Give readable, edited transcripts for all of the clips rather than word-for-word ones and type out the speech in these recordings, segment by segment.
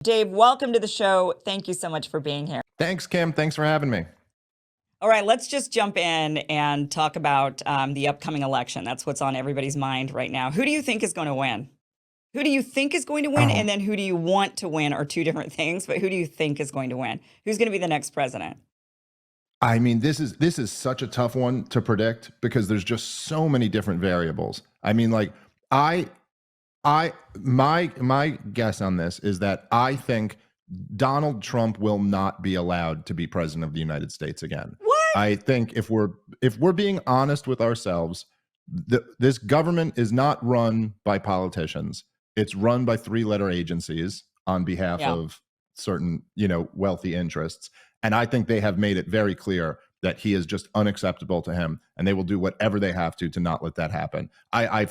Dave, welcome to the show. Thank you so much for being here. Thanks, Kim. Thanks for having me. All right, let's just jump in and talk about the upcoming election. That's what's on everybody's mind right now. Who do you think is going to win? Who do you think is going to win? Oh, And then who do you want to win are two different things, but who do you think is going to win? Who's going to be the next president? I mean, this is such a tough one to predict because there's just so many different variables. I mean, like I my guess on this is that I think Donald Trump will not be allowed to be president of the United States again. What? I think if we're being honest with ourselves, this government is not run by politicians. It's run by three-letter agencies on behalf Yeah. of certain, wealthy interests. And I think they have made it very clear that he is just unacceptable to him, and they will do whatever they have to not let that happen. I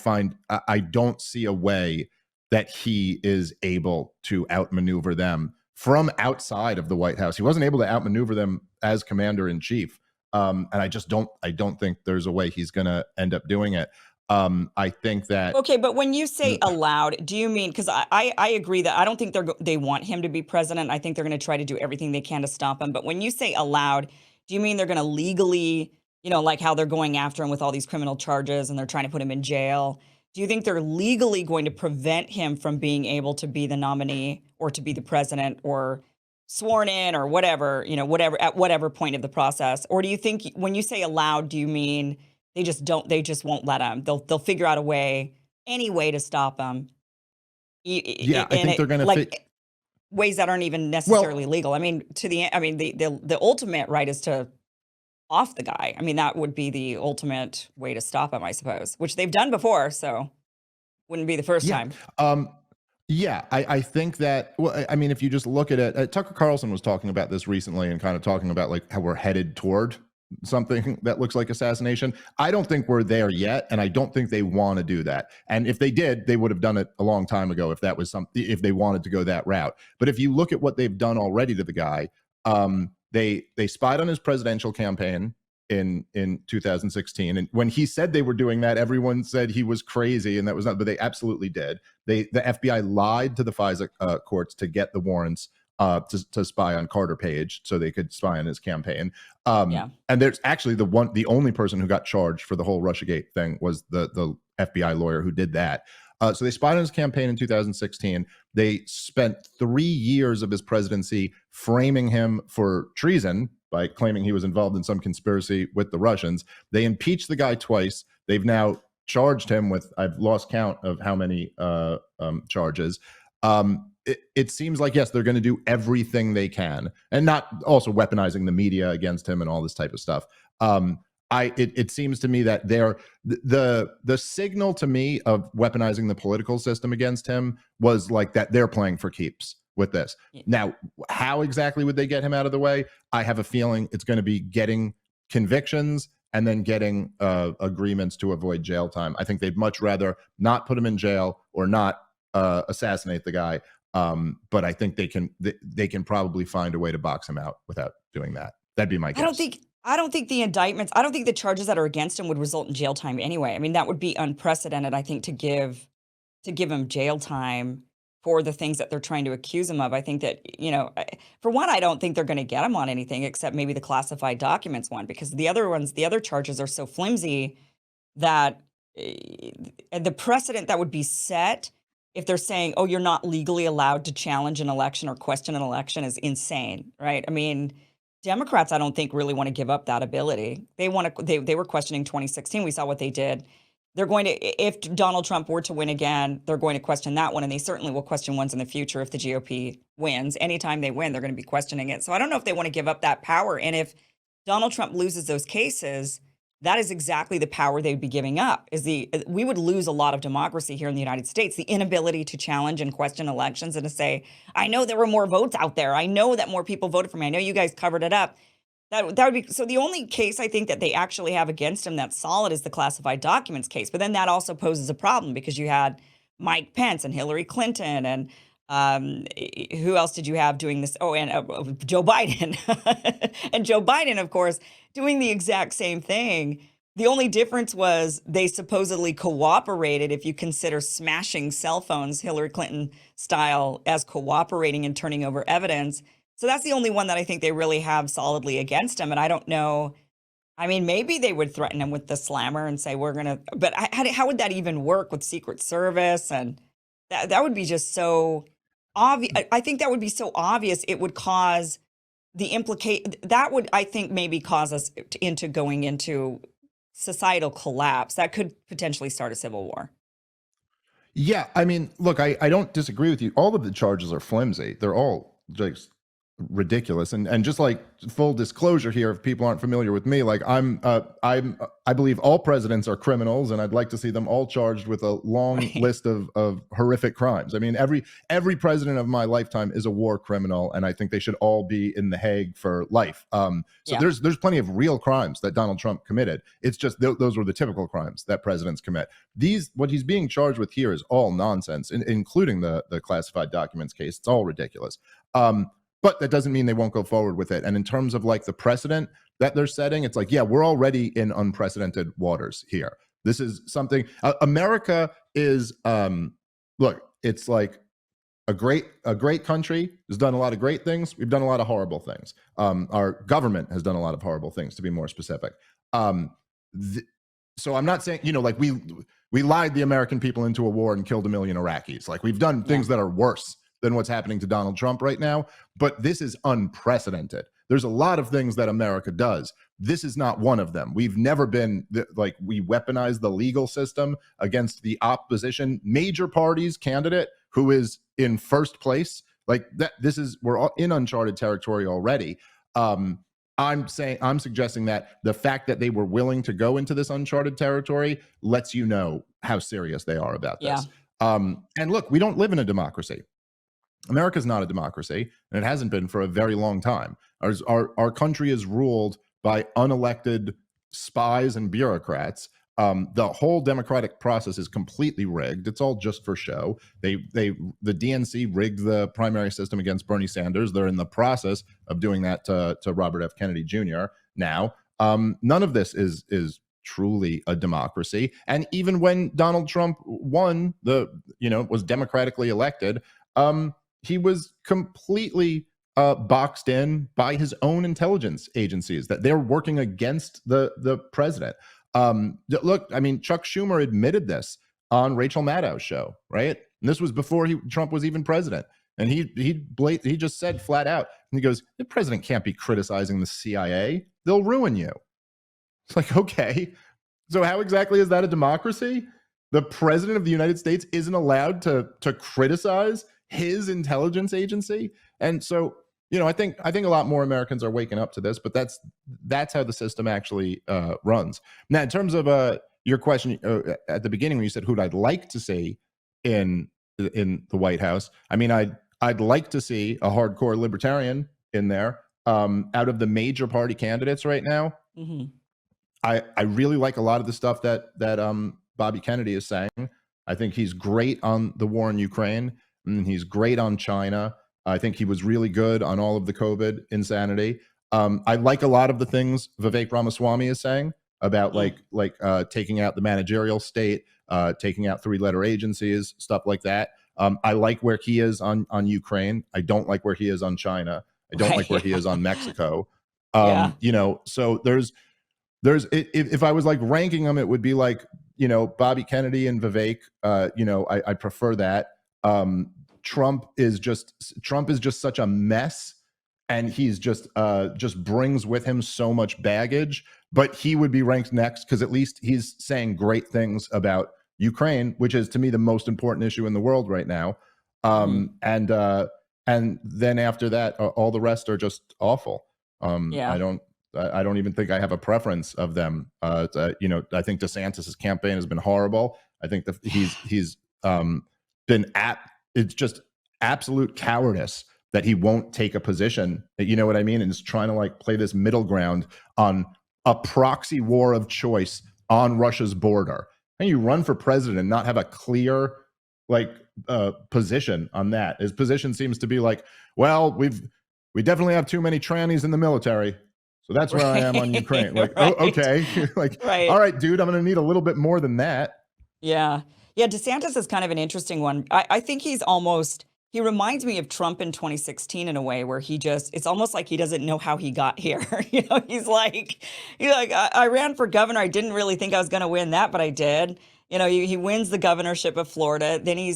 don't see a way that he is able to outmaneuver them from outside of the White House. He wasn't able to outmaneuver them as commander in chief. And I don't think there's a way he's going to end up doing it. I think that Okay, but when you say allowed, do you mean, because I agree that I don't think they want him to be president. I think they're going to try to do everything they can to stop him. But when you say allowed, do you mean they're going to legally, like how they're going after him with all these criminal charges and they're trying to put him in jail? Do you think they're legally going to prevent him from being able to be the nominee or to be the president or sworn in or whatever, whatever at whatever point of the process? Or do you think when you say allowed, do you mean they just won't let him? They'll figure out a way, any way to stop him. yeah, I And think they're it going to like ways that aren't even well, necessarily legal. I mean, the ultimate right is to off the guy. I mean, that would be the ultimate way to stop him, I suppose, which they've done before, so wouldn't be the first yeah. time. Um, yeah, I think that, well, I mean, if you just look at it, Tucker Carlson was talking about this recently and kind of talking about like how we're headed toward something that looks like assassination. I don't think we're there yet, and I don't think they want to do that. And if they did, they would have done it a long time ago if that was something, if they wanted to go that route. But if you look at what they've done already to the guy, they spied on his presidential campaign in 2016, and when he said they were doing that, everyone said he was crazy and that was not, but they absolutely did. The FBI lied to the FISA courts to get the warrants to spy on Carter Page so they could spy on his campaign. Yeah. And there's actually the only person who got charged for the whole Russiagate thing was the FBI lawyer who did that. So they spied on his campaign in 2016. They spent 3 years of his presidency framing him for treason by claiming he was involved in some conspiracy with the Russians. They impeached the guy twice. They've now charged him with, I've lost count of how many charges. It seems like, yes, they're going to do everything they can, and not also weaponizing the media against him and all this type of stuff. It seems to me that the signal to me of weaponizing the political system against him was like that they're playing for keeps with this. Yeah. Now, how exactly would they get him out of the way? I have a feeling it's going to be getting convictions and then getting agreements to avoid jail time. I think they'd much rather not put him in jail or not assassinate the guy. But I think they can probably find a way to box him out without doing that. That'd be my guess. I don't think the indictments, I don't think the charges that are against him would result in jail time anyway. I mean, that would be unprecedented, I think, to give him jail time for the things that they're trying to accuse him of. I think that, for one, I don't think they're going to get him on anything except maybe the classified documents one, because the other charges are so flimsy that the precedent that would be set if they're saying, oh, you're not legally allowed to challenge an election or question an election is insane, right? I mean, Democrats, I don't think really want to give up that ability. They were questioning 2016. We saw what they did. They're going to, if Donald Trump were to win again, they're going to question that one, and they certainly will question ones in the future if the GOP wins. Anytime they win, they're going to be questioning it. So I don't know if they want to give up that power. And if Donald Trump loses those cases, that is exactly the power they'd be giving up. We would lose a lot of democracy here in the United States, the inability to challenge and question elections and to say, I know there were more votes out there. I know that more people voted for me. I know you guys covered it up. That would be, so the only case I think that they actually have against him that's solid is the classified documents case. But then that also poses a problem because you had Mike Pence and Hillary Clinton and who else did you have doing this? Oh, and Joe Biden. And Joe Biden, of course, doing the exact same thing The only difference was they supposedly cooperated, if you consider smashing cell phones, Hillary Clinton style, as cooperating and turning over evidence. So that's the only one that I think they really have solidly against him. And I don't know. I mean, maybe they would threaten him with the slammer and say, we're going to, but how would that even work with Secret Service? And that would be just so obvious. I think that would be so obvious. It would cause that would, I think, maybe cause us into going into societal collapse. That could potentially start a civil war. Yeah, I mean, look, I don't disagree with you. All of the charges are flimsy. They're all just ridiculous. And just like full disclosure here, if people aren't familiar with me, like I believe all presidents are criminals, and I'd like to see them all charged with a long list of horrific crimes. I mean, every president of my lifetime is a war criminal, and I think they should all be in The Hague for life. There's plenty of real crimes that Donald Trump committed. It's just those were the typical crimes that presidents commit. What he's being charged with here is all nonsense, including the classified documents case. It's all ridiculous. But that doesn't mean they won't go forward with it. And in terms of like the precedent that they're setting, it's like, yeah, we're already in unprecedented waters here. This is something America is. Look, it's like a great country, has done a lot of great things. We've done a lot of horrible things. Our government has done a lot of horrible things, to be more specific. So I'm not saying, like we lied the American people into a war and killed 1 million Iraqis. Like we've done things that are worse than what's happening to Donald Trump right now. But this is unprecedented. There's a lot of things that America does. This is not one of them. We've never been like, we weaponize the legal system against the opposition major party's candidate who is in first place. Like that, we're all in uncharted territory already. I'm suggesting that the fact that they were willing to go into this uncharted territory lets you know how serious they are about this. And look, we don't live in a democracy. America's not a democracy, and it hasn't been for a very long time. Our country is ruled by unelected spies and bureaucrats. The whole democratic process is completely rigged. It's all just for show. The DNC rigged the primary system against Bernie Sanders. They're in the process of doing that to Robert F. Kennedy Jr. now. None of this is truly a democracy. And even when Donald Trump won, was democratically elected, he was completely boxed in by his own intelligence agencies that they're working against the president. Look, I mean, Chuck Schumer admitted this on Rachel Maddow's show, right? And this was before Trump was even president. And he just said flat out, and he goes, the president can't be criticizing the CIA. They'll ruin you. It's like, okay, so how exactly is that a democracy? The president of the United States isn't allowed to criticize his intelligence agency. And so, I think a lot more Americans are waking up to this, but that's how the system actually runs. Now, in terms of your question at the beginning when you said who'd I'd like to see in the White House, I mean, I'd like to see a hardcore libertarian in there. Out of the major party candidates right now, I really like a lot of the stuff that Bobby Kennedy is saying. I think he's great on the war in Ukraine, and he's great on China. I think he was really good on all of the COVID insanity. I like a lot of the things Vivek Ramaswamy is saying about taking out the managerial state, taking out three-letter agencies, stuff like that. I like where he is on Ukraine. I don't like where he is on China. I don't like where he is on Mexico. So there's if I was like ranking them, it would be like, Bobby Kennedy and Vivek. I prefer that. Trump is just such a mess, and he's just brings with him so much baggage. But he would be ranked next because at least he's saying great things about Ukraine, which is to me the most important issue in the world right now. And then after that, all the rest are just awful. I don't even think I have a preference of them. I think DeSantis' campaign has been horrible. I think he's been it's just absolute cowardice that he won't take a position. You know what I mean? And is trying to play this middle ground on a proxy war of choice on Russia's border. And you run for president and not have a clear position on that. His position seems to be we definitely have too many trannies in the military. So that's where I am on Ukraine. Like, oh, Right, okay. Like, right. all right, dude, I'm going to need a little bit more than that. Yeah. Yeah, DeSantis is kind of an interesting one. I think he reminds me of Trump in 2016 in a way where it's almost like he doesn't know how he got here. He's like, I ran for governor. I didn't really think I was going to win that, but I did. He wins the governorship of Florida. Then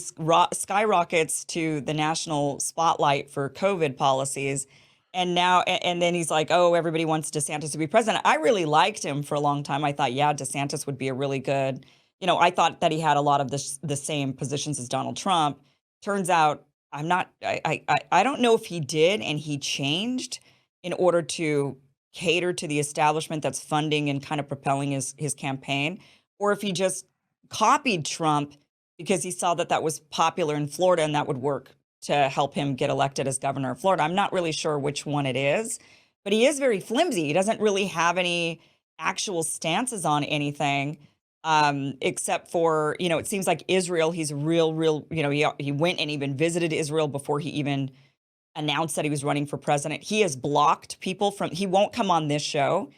skyrockets to the national spotlight for COVID policies. And then he's like, oh, everybody wants DeSantis to be president. I really liked him for a long time. I thought, yeah, DeSantis would be a really good, I thought that he had a lot of the same positions as Donald Trump. Turns out I'm not, I don't know if he did and he changed in order to cater to the establishment that's funding and kind of propelling his campaign, or if he just copied Trump because he saw that that was popular in Florida and that would work to help him get elected as governor of Florida. I'm not really sure which one it is, but he is very flimsy. He doesn't really have any actual stances on anything, except for, it seems like Israel, he's real, he went and even visited Israel before he even announced that he was running for president. He has blocked people he won't come on this show,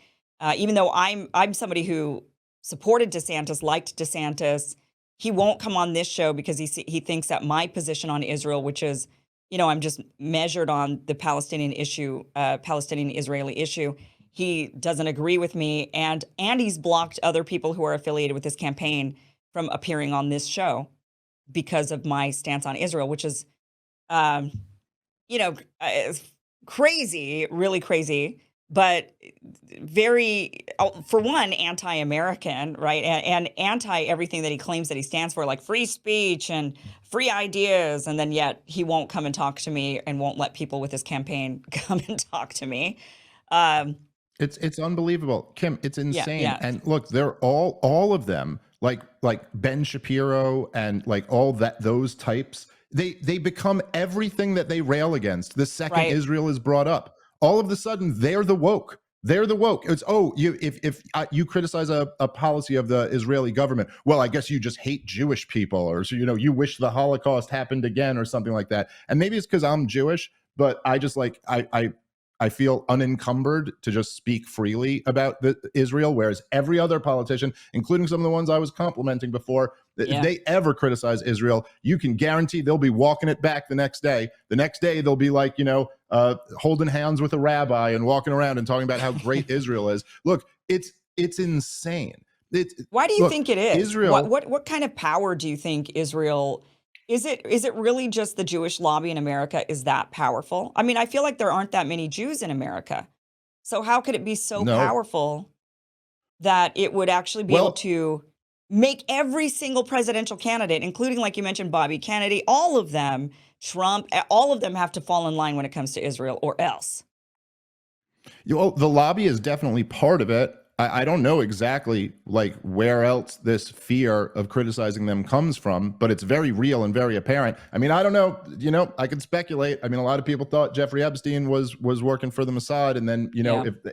even though I'm somebody who supported DeSantis, liked DeSantis. He won't come on this show because he thinks that my position on Israel, which is, I'm just measured on the Palestinian issue, Palestinian-Israeli issue. He doesn't agree with me, and he's blocked other people who are affiliated with his campaign from appearing on this show because of my stance on Israel, which is, it's crazy, really crazy, but very, for one, anti-American, right? And anti everything that he claims that he stands for, like free speech and free ideas. And then yet he won't come and talk to me and won't let people with his campaign come and talk to me. It's unbelievable, Kim. It's insane. Yeah. And look, they're all of them, like Ben Shapiro and like all those types. They become everything that they rail against. The second Right. Israel is brought up, all of a sudden they're the woke. They're the woke. It's, if you criticize a policy of the Israeli government, well, I guess you just hate Jewish people, or so you wish the Holocaust happened again, or something like that. And maybe it's because I'm Jewish, but I just I feel unencumbered to just speak freely about Israel, whereas every other politician, including some of the ones I was complimenting before, if they ever criticize Israel, you can guarantee they'll be walking it back the next day. The next day, they'll be like, holding hands with a rabbi and walking around and talking about how great Israel is. Look, it's insane. Why do you think it is? Israel, what kind of power do you think Israel? Is it really just the Jewish lobby in America is that powerful? I mean, I feel like there aren't that many Jews in America. So how could it be so no. powerful that it would actually be able to make every single presidential candidate, including, like you mentioned, Bobby Kennedy, all of them, Trump, all of them have to fall in line when it comes to Israel, or else? The lobby is definitely part of it. I don't know exactly like where else this fear of criticizing them comes from, but it's very real and very apparent. I mean, I don't know, I could speculate. I mean, a lot of people thought Jeffrey Epstein was working for the Mossad. And then,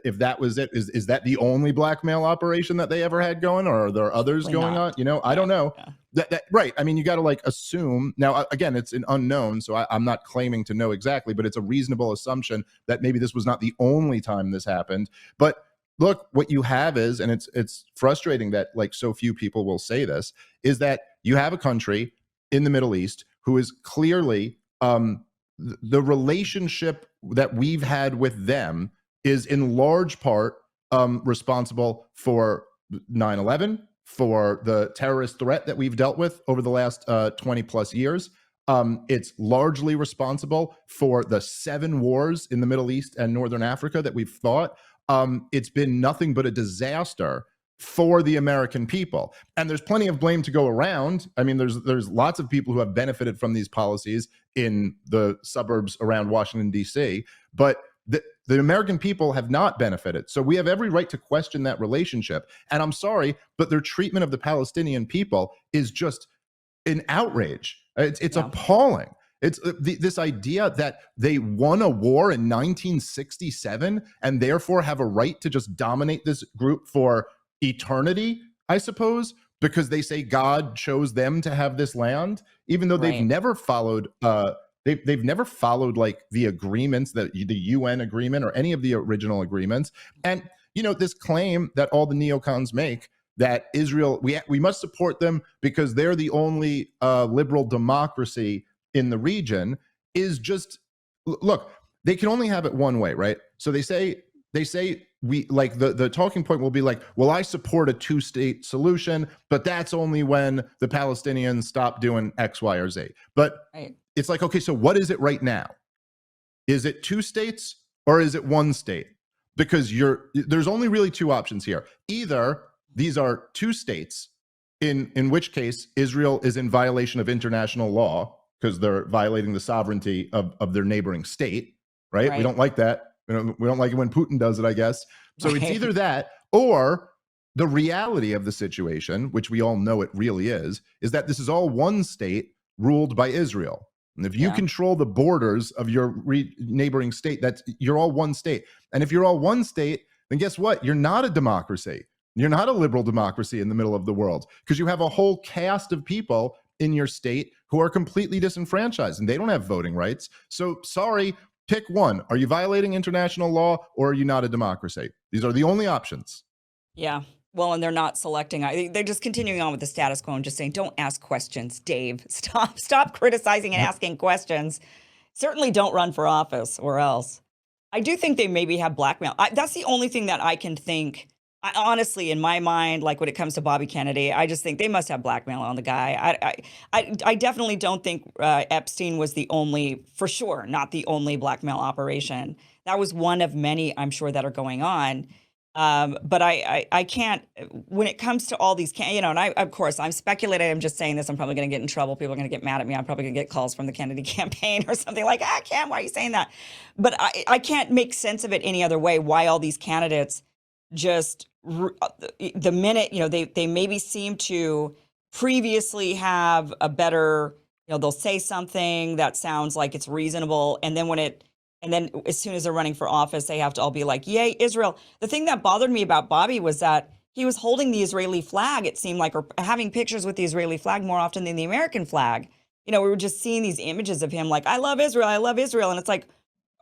if that was it, is that the only blackmail operation that they ever had going, or are there others going on? I don't know. That right. I mean, you got to assume now, again, it's an unknown. So I'm not claiming to know exactly, but it's a reasonable assumption that maybe this was not the only time this happened. But look, what you have is, and it's frustrating that so few people will say this, is that you have a country in the Middle East who is clearly the relationship that we've had with them is in large part responsible for 9/11, for the terrorist threat that we've dealt with over the last 20 plus years. It's largely responsible for the 7 wars in the Middle East and Northern Africa that we've fought. It's been nothing but a disaster for the American people. And there's plenty of blame to go around. I mean, there's lots of people who have benefited from these policies in the suburbs around Washington, D.C., but the American people have not benefited. So we have every right to question that relationship. And I'm sorry, but their treatment of the Palestinian people is just an outrage. It's appalling. It's this idea that they won a war in 1967 and therefore have a right to just dominate this group for eternity, I suppose, because they say God chose them to have this land, even though they've never followed They've never followed like the agreements, that the UN agreement or any of the original agreements. And this claim that all the neocons make, that Israel, we must support them because they're the only liberal democracy in the region, is just, look, they can only have it one way, right? So they say we, like, the talking point will be like, well, I support a two-state solution, but that's only when the Palestinians stop doing X, Y, or Z. But Right. it's like, okay, so what is it right now? Is it two states or is it one state? Because there's only really two options here. Either these are two states, in which case Israel is in violation of international law because they're violating the sovereignty of their neighboring state, right? We don't like that. We don't like it when Putin does it, I guess. So It's either that, or the reality of the situation, which we all know it really is that this is all one state ruled by Israel. And if you control the borders of your neighboring state, you're all one state. And if you're all one state, then guess what? You're not a democracy. You're not a liberal democracy in the middle of the world, because you have a whole cast of people in your state who are completely disenfranchised and they don't have voting rights. So sorry, pick one. Are you violating international law or are you not a democracy? These are the only options. Yeah. Well, and they're not selecting. They're just continuing on with the status quo and just saying, don't ask questions, Dave. Stop criticizing and asking questions. Certainly don't run for office or else. I do think they maybe have blackmail. That's the only thing that I can think. Honestly, in my mind, like when it comes to Bobby Kennedy, I just think they must have blackmail on the guy. I definitely don't think Epstein was the only, for sure, not the only blackmail operation. That was one of many, I'm sure, that are going on. But I can't, when it comes to all these, and of course, I'm speculating. I'm just saying this. I'm probably going to get in trouble. People are going to get mad at me. I'm probably going to get calls from the Kennedy campaign or something like, Cam, why are you saying that? But I can't make sense of it any other way. Why all these candidates just, the minute, they maybe seem to previously have a better, they'll say something that sounds like it's reasonable. And then as soon as they're running for office, they have to all be like, yay, Israel. The thing that bothered me about Bobby was that he was holding the Israeli flag, it seemed like, or having pictures with the Israeli flag more often than the American flag. We were just seeing these images of him like, I love Israel, I love Israel. And it's like,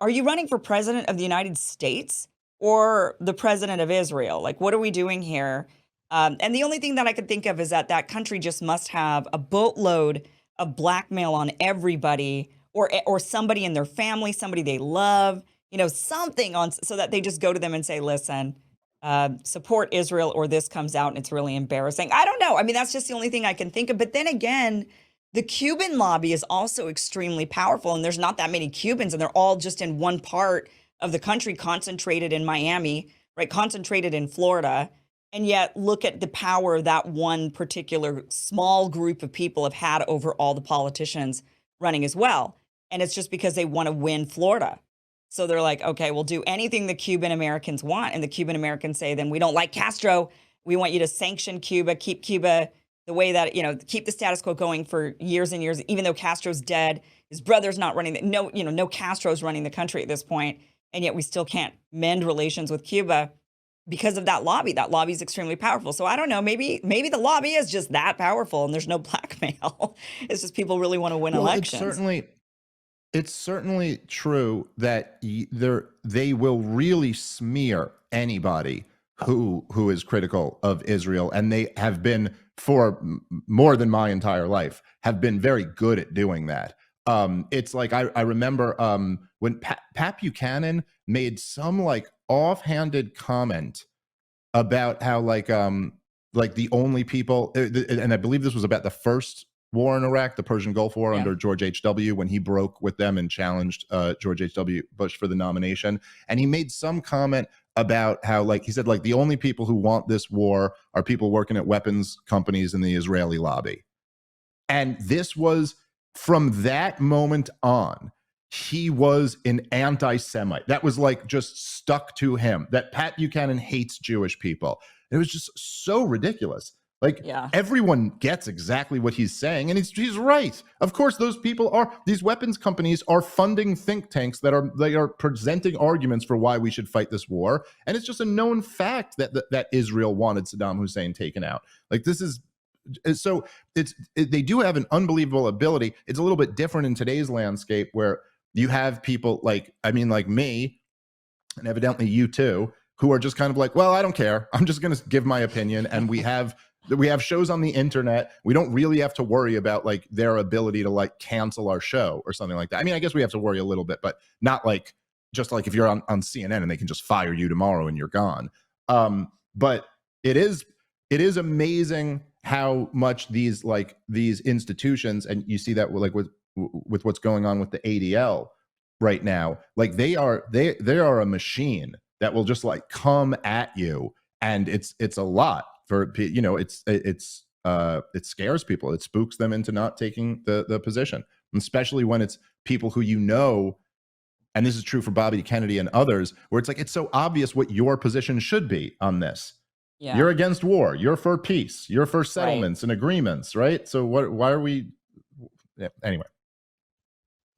are you running for president of the United States or the president of Israel? Like, what are we doing here? And the only thing that I could think of is that country just must have a boatload of blackmail on everybody, or somebody in their family, somebody they love, something on, so that they just go to them and say, listen, support Israel, or this comes out and it's really embarrassing. I don't know. I mean, that's just the only thing I can think of. But then again, the Cuban lobby is also extremely powerful, and there's not that many Cubans, and they're all just in one part of the country, concentrated in Miami, right? Concentrated in Florida. And yet look at the power that one particular small group of people have had over all the politicians running as well. And it's just because they want to win Florida. So they're like, okay, we'll do anything the Cuban Americans want. And the Cuban Americans say, then we don't like Castro. We want you to sanction Cuba, keep Cuba the way that, keep the status quo going for years and years, even though Castro's dead. His brother's not running no Castro's running the country at this point. And yet we still can't mend relations with Cuba because of that lobby. That lobby is extremely powerful. So I don't know, maybe the lobby is just that powerful and there's no blackmail. It's just people really want to win elections. It's certainly true that they will really smear anybody who is critical of Israel, and they have been, for more than my entire life, have been very good at doing that. It's like I remember when Pat Buchanan made some like offhanded comment about how like the only people, and I believe this was about the first war in Iraq, the Persian Gulf War under George H.W., when he broke with them and challenged George H.W. Bush for the nomination. And he made some comment about how, like, he said, like, the only people who want this war are people working at weapons companies in the Israeli lobby. And this was, from that moment on, he was an anti-Semite. That was like just stuck to him, that Pat Buchanan hates Jewish people. It was just so ridiculous. Like, everyone gets exactly what he's saying, and he's right. Of course, these weapons companies are funding think tanks that are presenting arguments for why we should fight this war. And it's just a known fact that Israel wanted Saddam Hussein taken out. Like, this is So they do have an unbelievable ability. It's a little bit different in today's landscape where you have people like me, and evidently you too, who are just kind of like, well, I don't care. I'm just going to give my opinion. And we have shows on the internet. We don't really have to worry about like their ability to like cancel our show or something like that. I mean, I guess we have to worry a little bit, but not like just like if you're on CNN and they can just fire you tomorrow and you're gone. But it is amazing how much these institutions, and you see that like with what's going on with the ADL right now, like they are a machine that will just like come at you, and it's a lot for it scares people. It spooks them into not taking the position, especially when it's people who and this is true for Bobby Kennedy and others, where it's like it's so obvious what your position should be on this. Yeah. You're against war. You're for peace. You're for settlements and agreements, right? So why are we? Yeah, anyway.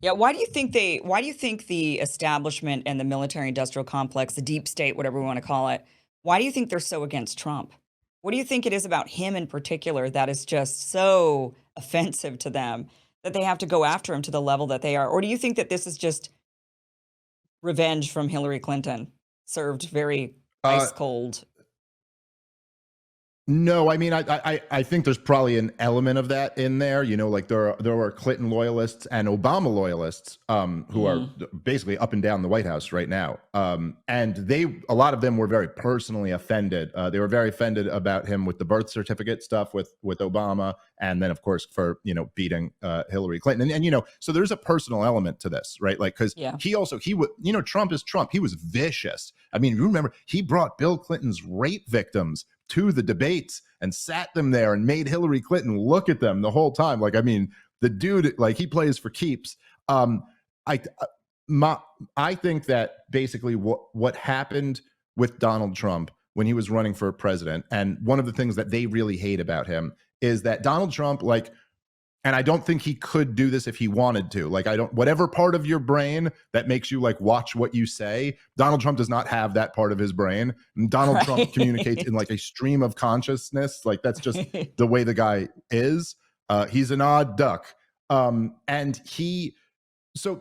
Yeah, why do you think the establishment and the military-industrial complex, the deep state, whatever we want to call it, why do you think they're so against Trump? What do you think it is about him in particular that is just so offensive to them that they have to go after him to the level that they are? Or do you think that this is just revenge from Hillary Clinton, served very ice cold? No, I mean, I think there's probably an element of that in there. You know, like there are Clinton loyalists and Obama loyalists who are basically up and down the White House right now. And a lot of them were very personally offended. They were very offended about him with the birth certificate stuff with Obama. And then, of course, for, beating Hillary Clinton. And so there's a personal element to this, right? Like, because Trump is Trump. He was vicious. I mean, you remember, he brought Bill Clinton's rape victims to the debates and sat them there and made Hillary Clinton look at them the whole time. Like, I mean, the dude, like, he plays for keeps. I think that basically what happened with Donald Trump when he was running for president, and one of the things that they really hate about him is that Donald Trump, and I don't think he could do this if he wanted to. Whatever part of your brain that makes you watch what you say, Donald Trump does not have that part of his brain. And Donald Trump communicates in a stream of consciousness. That's just the way the guy is. He's an odd duck. So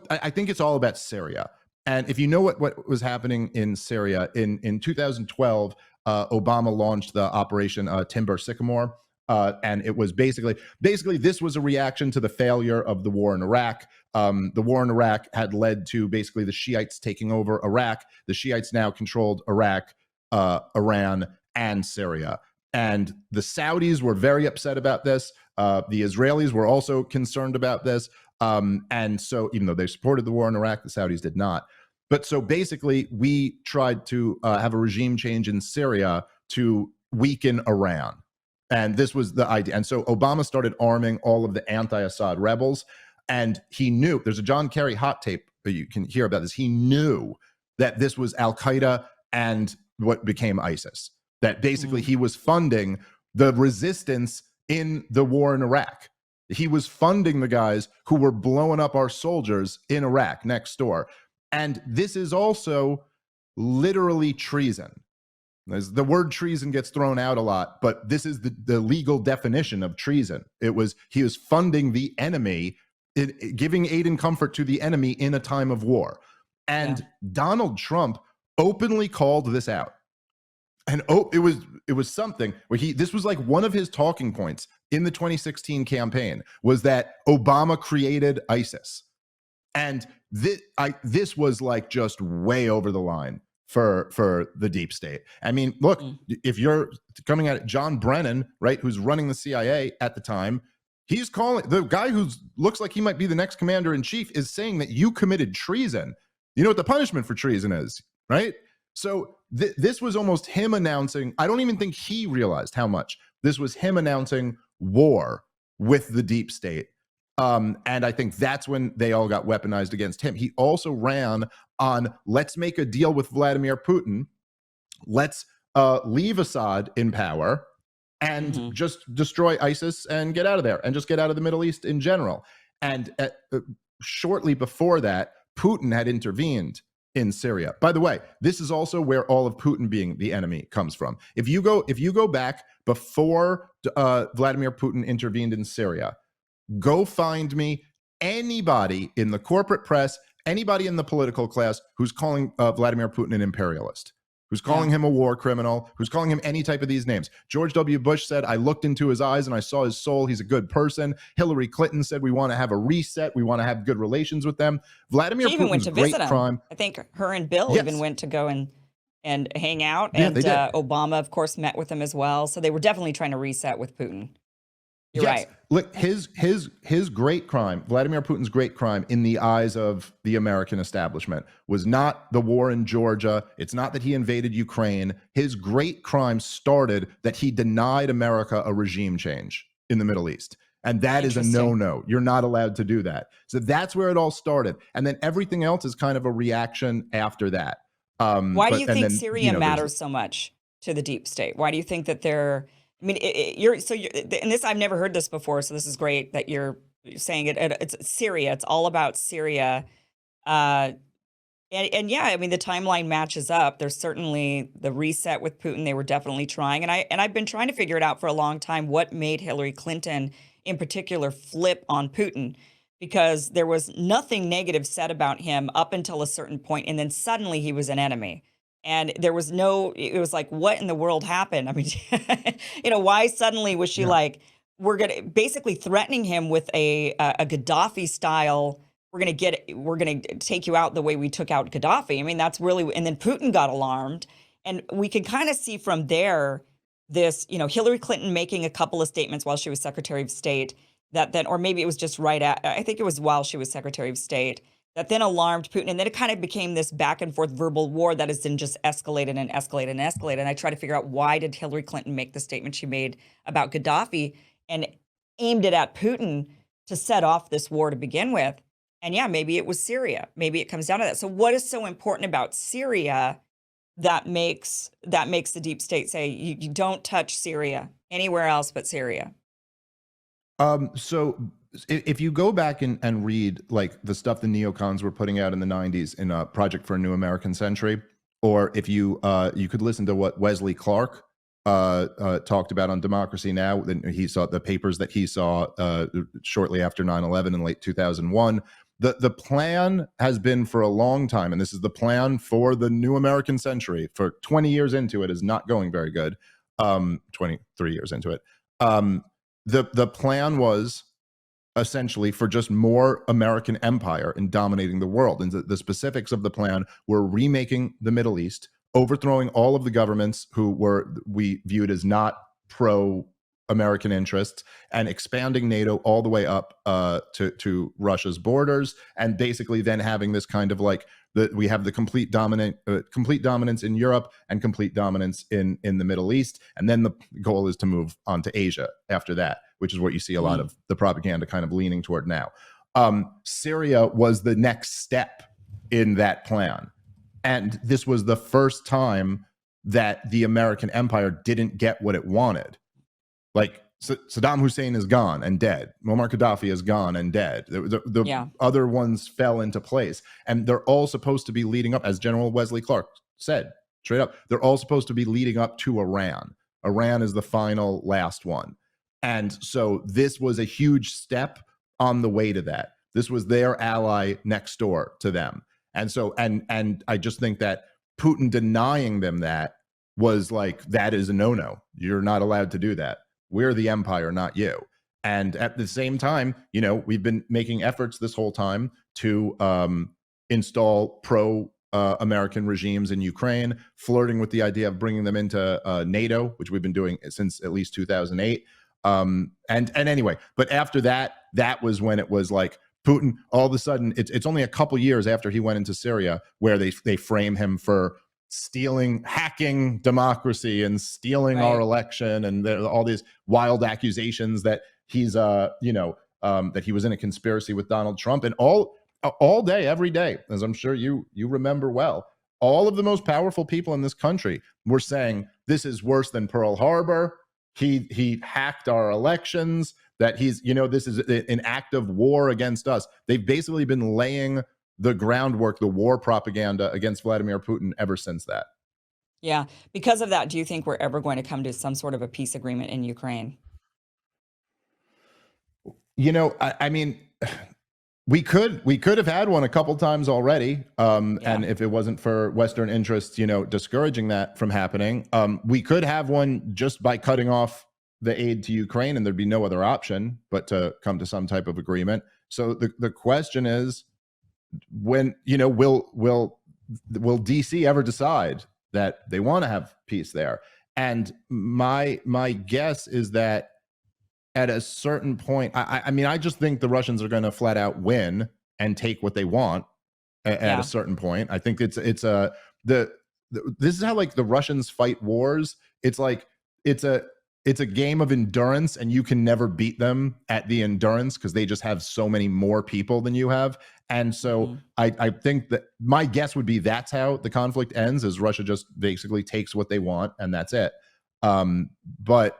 I think it's all about Syria. And if you know what was happening in Syria in 2012, Obama launched the Operation Timber Sycamore. And it was basically this was a reaction to the failure of the war in Iraq. The war in Iraq had led to basically the Shiites taking over Iraq. The Shiites now controlled Iraq, Iran, and Syria. And the Saudis were very upset about this. The Israelis were also concerned about this. And so even though they supported the war in Iraq, the Saudis did not. But so basically, we tried to have a regime change in Syria to weaken Iran. And this was the idea. And so Obama started arming all of the anti-Assad rebels. And he knew, there's a John Kerry hot tape that you can hear about this. He knew that this was Al-Qaeda and what became ISIS. That basically he was funding the resistance in the war in Iraq. He was funding the guys who were blowing up our soldiers in Iraq next door. And this is also literally treason. The word treason gets thrown out a lot, but this is the legal definition of treason. He was funding the enemy, giving aid and comfort to the enemy in a time of war. And Donald Trump openly called this out. And it was something where this was one of his talking points in the 2016 campaign was that Obama created ISIS. And this was just way over the line for the deep state. I mean, look, if you're coming at it, John Brennan, right, who's running the CIA at the time, he's calling the guy who looks like he might be the next commander in chief is saying that you committed treason. You know what the punishment for treason is, right? So this was almost him announcing, I don't even think he realized how much this was him announcing war with the deep state. And I think that's when they all got weaponized against him. He also ran on, let's make a deal with Vladimir Putin. Let's leave Assad in power and just destroy ISIS and get out of there and just get out of the Middle East in general. And shortly before that, Putin had intervened in Syria. By the way, this is also where all of Putin being the enemy comes from. If you go back before Vladimir Putin intervened in Syria, go find me anybody in the corporate press, anybody in the political class who's calling Vladimir Putin an imperialist, who's calling him a war criminal, who's calling him any type of these names. George W. Bush said, I looked into his eyes and I saw his soul. He's a good person. Hillary Clinton said, we want to have a reset. We want to have good relations with them. Vladimir She even went Putin's to visit great him. crime. I think her and Bill even went to go and hang out. Yeah, And they did. Obama, of course, met with him as well. So they were definitely trying to reset with Putin. You're right. Look, his great crime, Vladimir Putin's great crime in the eyes of the American establishment was not the war in Georgia. It's not that he invaded Ukraine. His great crime started that he denied America a regime change in the Middle East. And that is a no-no. You're not allowed to do that. So that's where it all started. And then everything else is kind of a reaction after that. Why do you think Syria matters so much to the deep state? Why do you think that they're... I mean, and this, I've never heard this before, so this is great that you're saying it. It's Syria. It's all about Syria. And yeah, I mean, the timeline matches up. There's certainly the reset with Putin. They were definitely trying. And I've been trying to figure it out for a long time, what made Hillary Clinton in particular flip on Putin, because there was nothing negative said about him up until a certain point, and then suddenly he was an enemy. And there was it was like, what in the world happened? I mean, why suddenly was she like, we're basically threatening him with a Gaddafi style, we're going to take you out the way we took out Gaddafi. I mean, that's really, and then Putin got alarmed. And we could kind of see from there this, Hillary Clinton making a couple of statements while she was Secretary of State or maybe it was just I think it was while she was Secretary of State, that then alarmed Putin. And then it kind of became this back and forth verbal war that has then just escalated and escalated and escalated. And I try to figure out, why did Hillary Clinton make the statement she made about Gaddafi and aimed it at Putin to set off this war to begin with? And yeah, maybe it was Syria. Maybe it comes down to that. So what is so important about Syria that makes the deep state say you don't touch Syria anywhere else but Syria? So if you go back and read like the stuff the neocons were putting out in the 90s in a Project for a New American Century, or if you could listen to what Wesley Clark talked about on Democracy Now, then he saw the papers that he saw shortly after 9/11 in late 2001. The plan has been for a long time, and this is the plan for the New American Century. For 20 years into it, is not going very good. 23 years into it. The plan was essentially for just more American empire and dominating the world. And the specifics of the plan were remaking the Middle East, overthrowing all of the governments who we viewed as not pro-American interests, and expanding NATO all the way up to Russia's borders, and basically then having this kind of like we have the complete dominance in Europe and complete dominance in the Middle East, and then the goal is to move on to Asia after that, which is what you see a lot of the propaganda kind of leaning toward now. Syria was the next step in that plan, and this was the first time that the American empire didn't get what it wanted. Like Saddam Hussein is gone and dead. Muammar Gaddafi is gone and dead. The other ones fell into place. And they're all supposed to be leading up, as General Wesley Clark said, straight up, they're all supposed to be leading up to Iran. Iran is the final last one. And so this was a huge step on the way to that. This was their ally next door to them. And so, and I just think that Putin denying them that was like, that is a no-no. You're not allowed to do that. We're the empire, not you. And at the same time, we've been making efforts this whole time to install pro-American regimes in Ukraine, flirting with the idea of bringing them into NATO, which we've been doing since at least 2008. And anyway, but after that, that was when it was like Putin, all of a sudden, it's only a couple years after he went into Syria where they frame him for hacking democracy and stealing our election, and all these wild accusations that he's that he was in a conspiracy with Donald Trump, and all day, every day, as I'm sure you remember well, all of the most powerful people in this country were saying this is worse than Pearl Harbor. He hacked our elections, that this is an act of war against us. They've basically been laying the groundwork, the war propaganda against Vladimir Putin ever since that. Yeah. Because of that, do you think we're ever going to come to some sort of a peace agreement in Ukraine? I mean, we could have had one a couple times already, Yeah. and if it wasn't for Western interests, discouraging that from happening, we could have one just by cutting off the aid to Ukraine, and there'd be no other option but to come to some type of agreement. So the question is, when will DC ever decide that they want to have peace there? And my guess is that at a certain point, I mean, I just think the Russians are going to flat out win and take what they want at a certain point. I think it's this is how like the Russians fight wars. It's like it's a it's a game of endurance, and you can never beat them at the endurance because they just have so many more people than you have. And so I think that my guess would be that's how the conflict ends, is Russia just basically takes what they want and that's it. But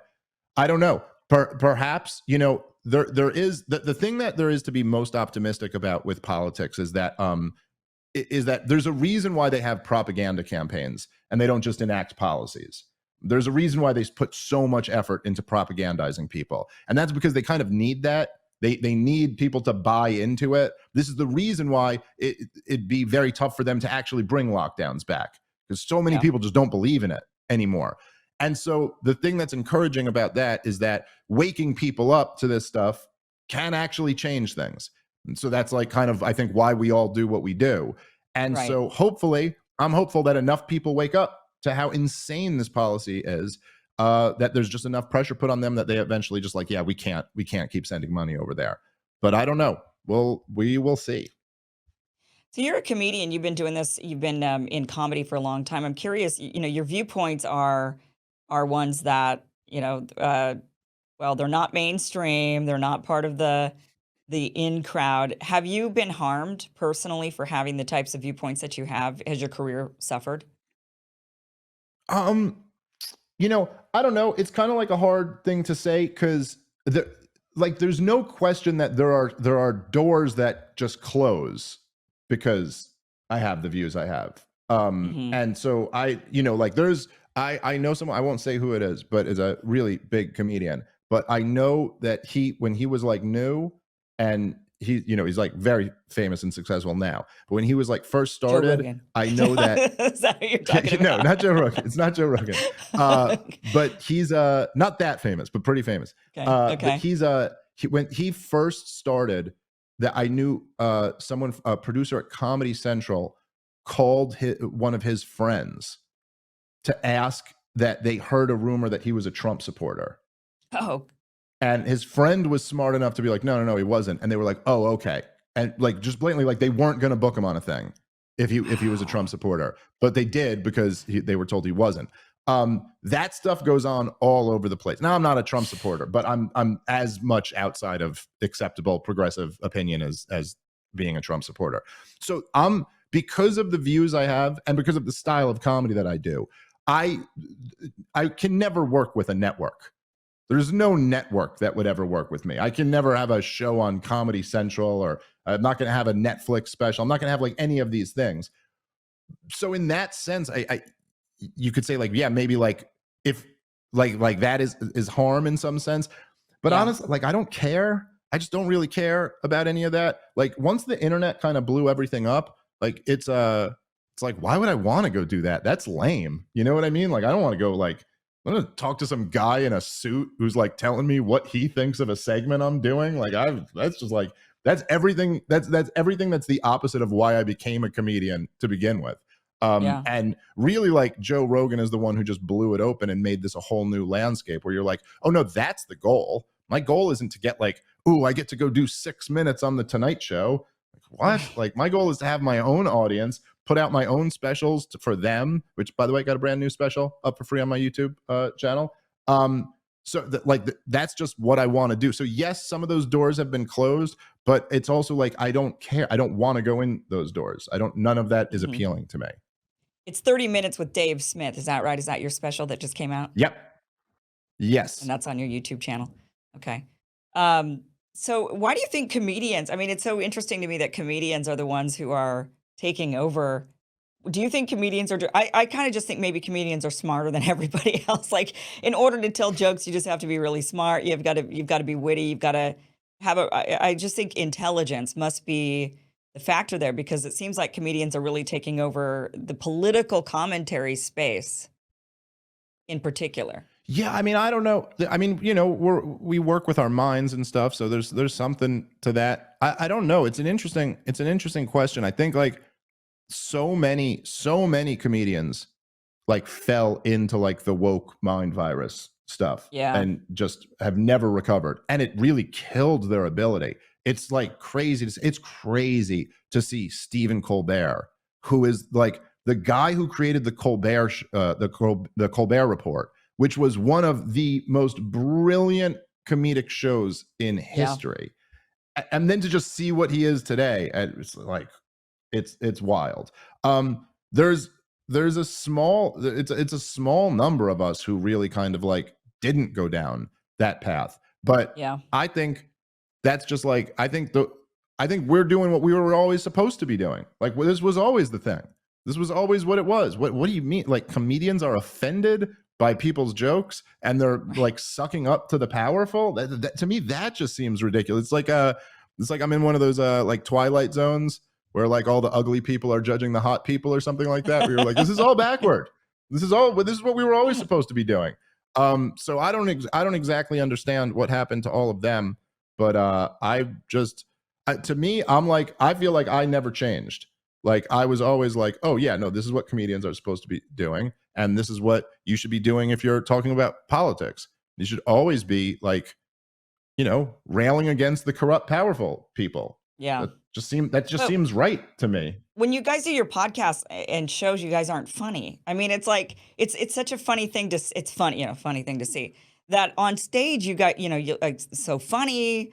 I don't know. Perhaps there is the thing that there is to be most optimistic about with politics is that there's a reason why they have propaganda campaigns and they don't just enact policies. There's a reason why they put so much effort into propagandizing people, and that's because they kind of need that. They need people to buy into it. This is the reason why it'd be very tough for them to actually bring lockdowns back, because so many people just don't believe in it anymore. And so the thing that's encouraging about that is that waking people up to this stuff can actually change things. And so that's like kind of, I think, why we all do what we do. And so hopefully, I'm hopeful that enough people wake up to how insane this policy is, that there's just enough pressure put on them that they eventually just like, yeah, we can't keep sending money over there. But I don't know. Well, we will see. So you're a comedian. You've been doing this. You've been in comedy for a long time. I'm curious. Your viewpoints are ones that well, they're not mainstream. They're not part of the in crowd. Have you been harmed personally for having the types of viewpoints that you have? Has your career suffered? I don't know. It's kind of like a hard thing to say because there's no question that there are doors that just close because I have the views I have. And so I know someone, I won't say who it is, but is a really big comedian. But I know that when he was like new, and he's like very famous and successful now. But when he was like first started, I know that. Is that what you're talking about? No, not Joe Rogan. It's not Joe Rogan. But he's not that famous, but pretty famous. Okay. But he's when he first started, that I knew someone, a producer at Comedy Central, called one of his friends to ask that they heard a rumor that he was a Trump supporter. Oh. And his friend was smart enough to be like, no, he wasn't. And they were like, oh, okay. And like just blatantly, like they weren't going to book him on a thing if he was a Trump supporter, but they did because they were told he wasn't. That stuff goes on all over the place. Now, I'm not a Trump supporter, but I'm as much outside of acceptable progressive opinion as being a Trump supporter. So because of the views I have and because of the style of comedy that I do, I can never work with a network. There's no network that would ever work with me. I can never have a show on Comedy Central, or I'm not going to have a Netflix special. I'm not going to have like any of these things. So in that sense, you could say like, yeah, maybe like if like that is harm in some sense. But honestly, like I don't care. I just don't really care about any of that. Like once the internet kind of blew everything up, like it's like, why would I want to go do that? That's lame. You know what I mean? Like I don't want to go like, I'm gonna talk to some guy in a suit who's like telling me what he thinks of a segment I'm doing. Like that's just like, that's everything. That's everything. That's the opposite of why I became a comedian to begin with. And really, like Joe Rogan is the one who just blew it open and made this a whole new landscape where you're like, oh no, that's the goal. My goal isn't to get like, oh, I get to go do 6 minutes on the Tonight Show. Like what? Like my goal is to have my own audience, put out my own specials for them, which by the way, got a brand new special up for free on my YouTube channel. So that's just what I want to do. So yes, some of those doors have been closed, but it's also like, I don't care. I don't want to go in those doors. None of that is appealing to me. It's 30 Minutes with Dave Smith. Is that right? Is that your special that just came out? Yep. Yes. And that's on your YouTube channel. Okay. So why do you think comedians, I mean, it's so interesting to me that comedians are the ones who are taking over. Do you think comedians are, I kind of just think maybe comedians are smarter than everybody else. Like in order to tell jokes, you just have to be really smart. You've got to be witty. You've got to have I just think intelligence must be the factor there because it seems like comedians are really taking over the political commentary space in particular. Yeah, I mean, I don't know. I mean, we work with our minds and stuff, so there's something to that. I don't know. It's an interesting question. I think like so many comedians like fell into like the woke mind virus stuff Yeah. and just have never recovered, and it really killed their ability. It's like crazy it's crazy to see Stephen Colbert, who is like the guy who created the the Colbert Report, which was one of the most brilliant comedic shows in Yeah. history, and then to just see what he is today, and it's like it's wild. There's it's a small number of us who really kind of like didn't go down that path, but Yeah. I think that's just like I think we're doing what we were always supposed to be doing. Like, well, this was always the thing. This was always what it was. What do you mean? Like, comedians are offended by people's jokes and they're like sucking up to the powerful? To me, that just seems ridiculous. It's like I'm in one of those like Twilight zones where like all the ugly people are judging the hot people or something like that. Where you're like, this is all backward. This is what we were always supposed to be doing. So I don't exactly understand what happened to all of them, but to me, I'm like, I feel like I never changed. Like, I was always like, oh yeah, no, this is what comedians are supposed to be doing, and this is what you should be doing if you're talking about politics. You should always be like, railing against the corrupt, powerful people. Yeah. That just But seems right to me. when you guys do your podcasts and shows, you guys aren't funny. I mean, it's like it's such a funny thing it's funny, funny thing to see that on stage you got, you like so funny,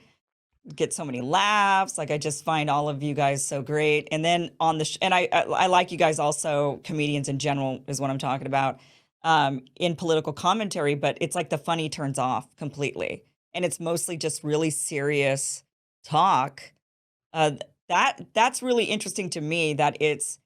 get so many laughs. Like I just find all of you guys so great. And then on the and I like you guys also, comedians in general is what I'm talking about, in political commentary, but it's like the funny turns off completely. And it's mostly just really serious talk. Uh, that's really interesting to me that it's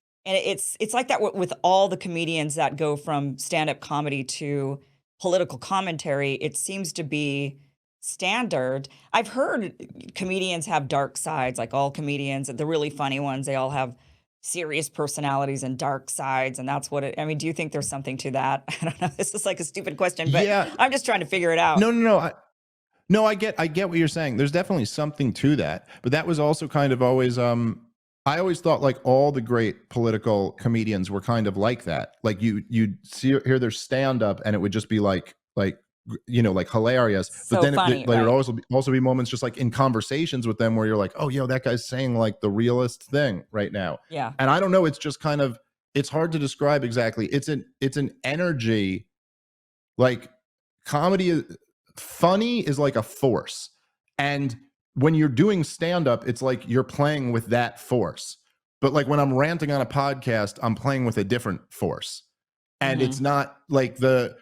like that with all the comedians that go from stand-up comedy to political commentary. It seems to be standard. I've heard comedians have dark sides, like all comedians, the really funny ones, they all have serious personalities and dark sides, and that's what I mean, do you think there's something to that? I don't know. This is like a stupid question, but Yeah. I'm just trying to figure it out. No, no, no. No, I get what you're saying. There's definitely something to that, but that was also kind of always I always thought like all the great political comedians were kind of like that. Like you'd hear their stand up and it would just be like like hilarious, but So then funny, there'd right? also be moments just like in conversations with them where you're like, oh, that guy's saying like the realest thing right now. Yeah. And I don't know, it's just kind of, it's hard to describe exactly. It's an energy, like comedy funny is like a force, and when you're doing stand up, it's like you're playing with that force. But like when I'm ranting on a podcast, I'm playing with a different force, and Hmm. it's not like the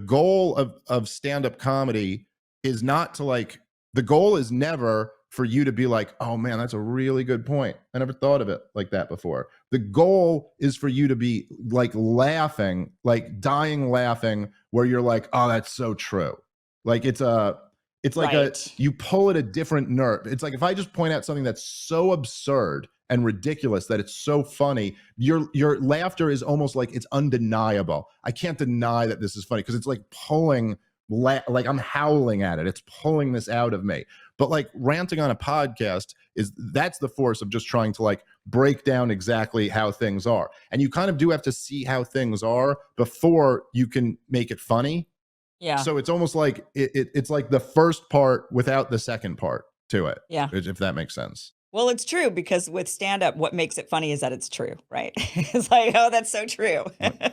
goal of stand up comedy is not to like, the goal is never for you to be like, oh man, that's a really good point, I never thought of it like that before. The goal is for you to be like laughing, like dying laughing, where you're like, oh, that's so true. Like it's like Right. you pull at a different nerve. It's like if I just point out something that's so absurd and ridiculous that it's so funny, your laughter is almost like it's undeniable. I can't deny that this is funny because it's like pulling, like I'm howling at it. It's pulling this out of me. But like ranting on a podcast that's the force of just trying to like break down exactly how things are. And you kind of do have to see how things are before you can make it funny. Yeah. So it's almost like it's like the first part without the second part to it, Yeah. if that makes sense. Well, it's true because with stand up, what makes it funny is that it's true, right? It's like, oh, that's so true. Right.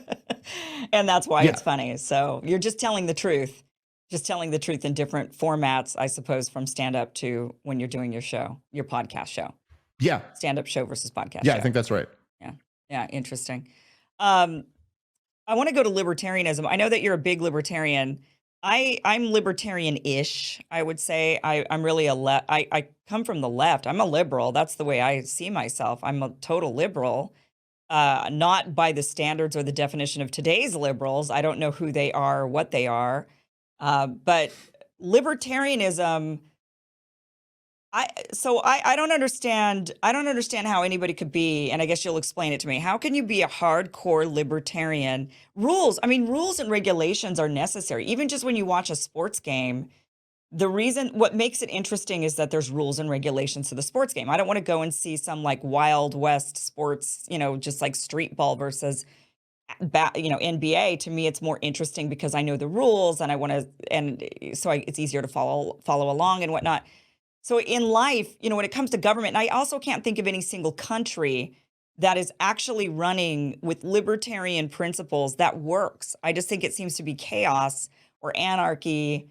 And that's why Yeah, it's funny. So you're just telling the truth in different formats, I suppose, from stand up to when you're doing your show, your podcast show, yeah, stand up show versus podcast yeah. I show. think that's right. Yeah. Yeah. Interesting. Um, I want to go to libertarianism. I know that you're a big libertarian. I'm libertarian-ish, I would say. I'm really I come from the left. I'm a liberal. That's the way I see myself. I'm a total liberal, not by the standards or the definition of today's liberals. I don't know who they are or what they are. But libertarianism, I don't understand how anybody could be, and I guess you'll explain it to me. How can you be a hardcore libertarian? Rules, I mean, rules and regulations are necessary. Even just when you watch a sports game, what makes it interesting is that there's rules and regulations to the sports game. I don't want to go and see some like Wild West sports, just like street ball versus NBA. To me, it's more interesting because I know the rules and I want to, and so it's easier to follow along and whatnot. So in life, when it comes to government, and I also can't think of any single country that is actually running with libertarian principles that works. I just think it seems to be chaos or anarchy,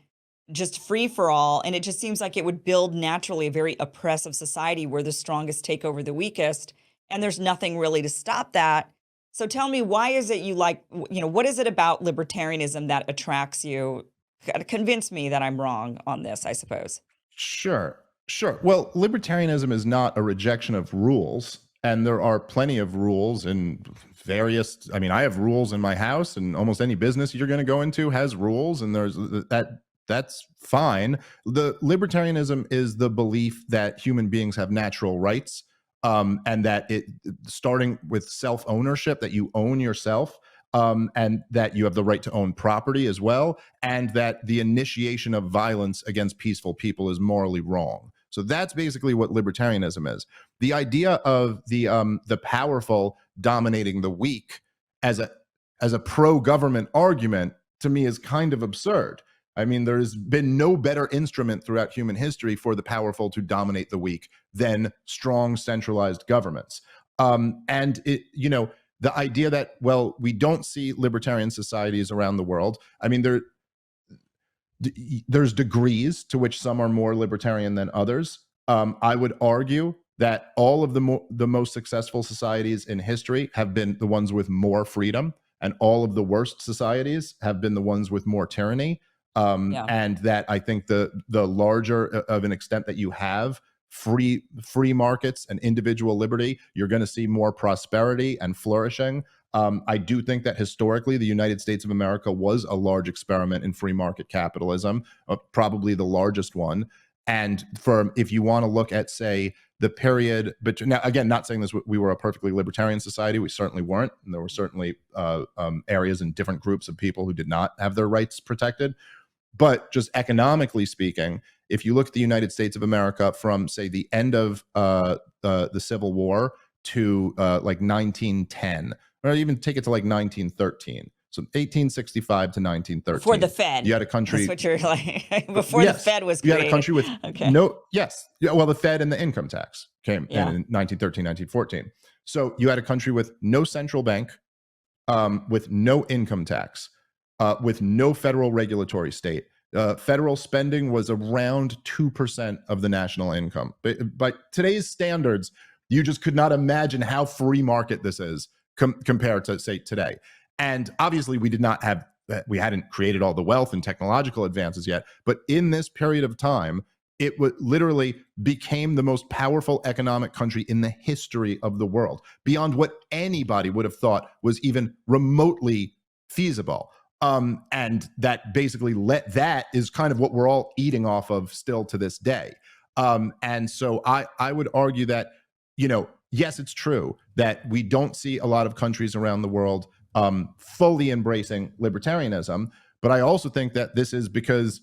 just free for all. And it just seems like it would build naturally a very oppressive society where the strongest take over the weakest. And there's nothing really to stop that. So tell me, why is it what is it about libertarianism that attracts you? Convince me that I'm wrong on this, I suppose. Sure, sure. Well, libertarianism is not a rejection of rules, and there are plenty of rules in various. I mean, I have rules in my house, and almost any business you're going to go into has rules, and there's that. That's fine. The libertarianism is the belief that human beings have natural rights, and that starting with self-ownership, that you own yourself, and that you have the right to own property as well, and that the initiation of violence against peaceful people is morally wrong. So that's basically what libertarianism is. The idea of the powerful dominating the weak as a pro-government argument, to me, is kind of absurd. I mean, there's been no better instrument throughout human history for the powerful to dominate the weak than strong centralized governments. And the idea that, well, we don't see libertarian societies around the world. I mean, there's degrees to which some are more libertarian than others. I would argue that all of the most successful societies in history have been the ones with more freedom, and all of the worst societies have been the ones with more tyranny. Yeah. And that I think the larger of an extent that you have free markets and individual liberty, you're going to see more prosperity and flourishing. I do think that historically the United States of America was a large experiment in free market capitalism, probably the largest one. And if you want to look at, say, the period, but now again, not saying this, we were a perfectly libertarian society. We certainly weren't. And there were certainly areas and different groups of people who did not have their rights protected. But just economically speaking, if you look at the United States of America from, say, the end of the Civil War to like 1910, or even take it to like 1913. So 1865 to 1913. Before the Fed. You had a country. That's what you're like. Before the Fed was created. You had a country with okay. Well, the Fed and the income tax came in 1913, 1914. So you had a country with no central bank, with no income tax, with no federal regulatory state. Federal spending was around 2% of the national income. But by today's standards, you just could not imagine how free market this is compared to, say, today. And obviously, we hadn't created all the wealth and technological advances yet. But in this period of time, it literally became the most powerful economic country in the history of the world, beyond what anybody would have thought was even remotely feasible. And that basically that is kind of what we're all eating off of still to this day. And so I would argue that, yes, it's true that we don't see a lot of countries around the world fully embracing libertarianism. But I also think that this is because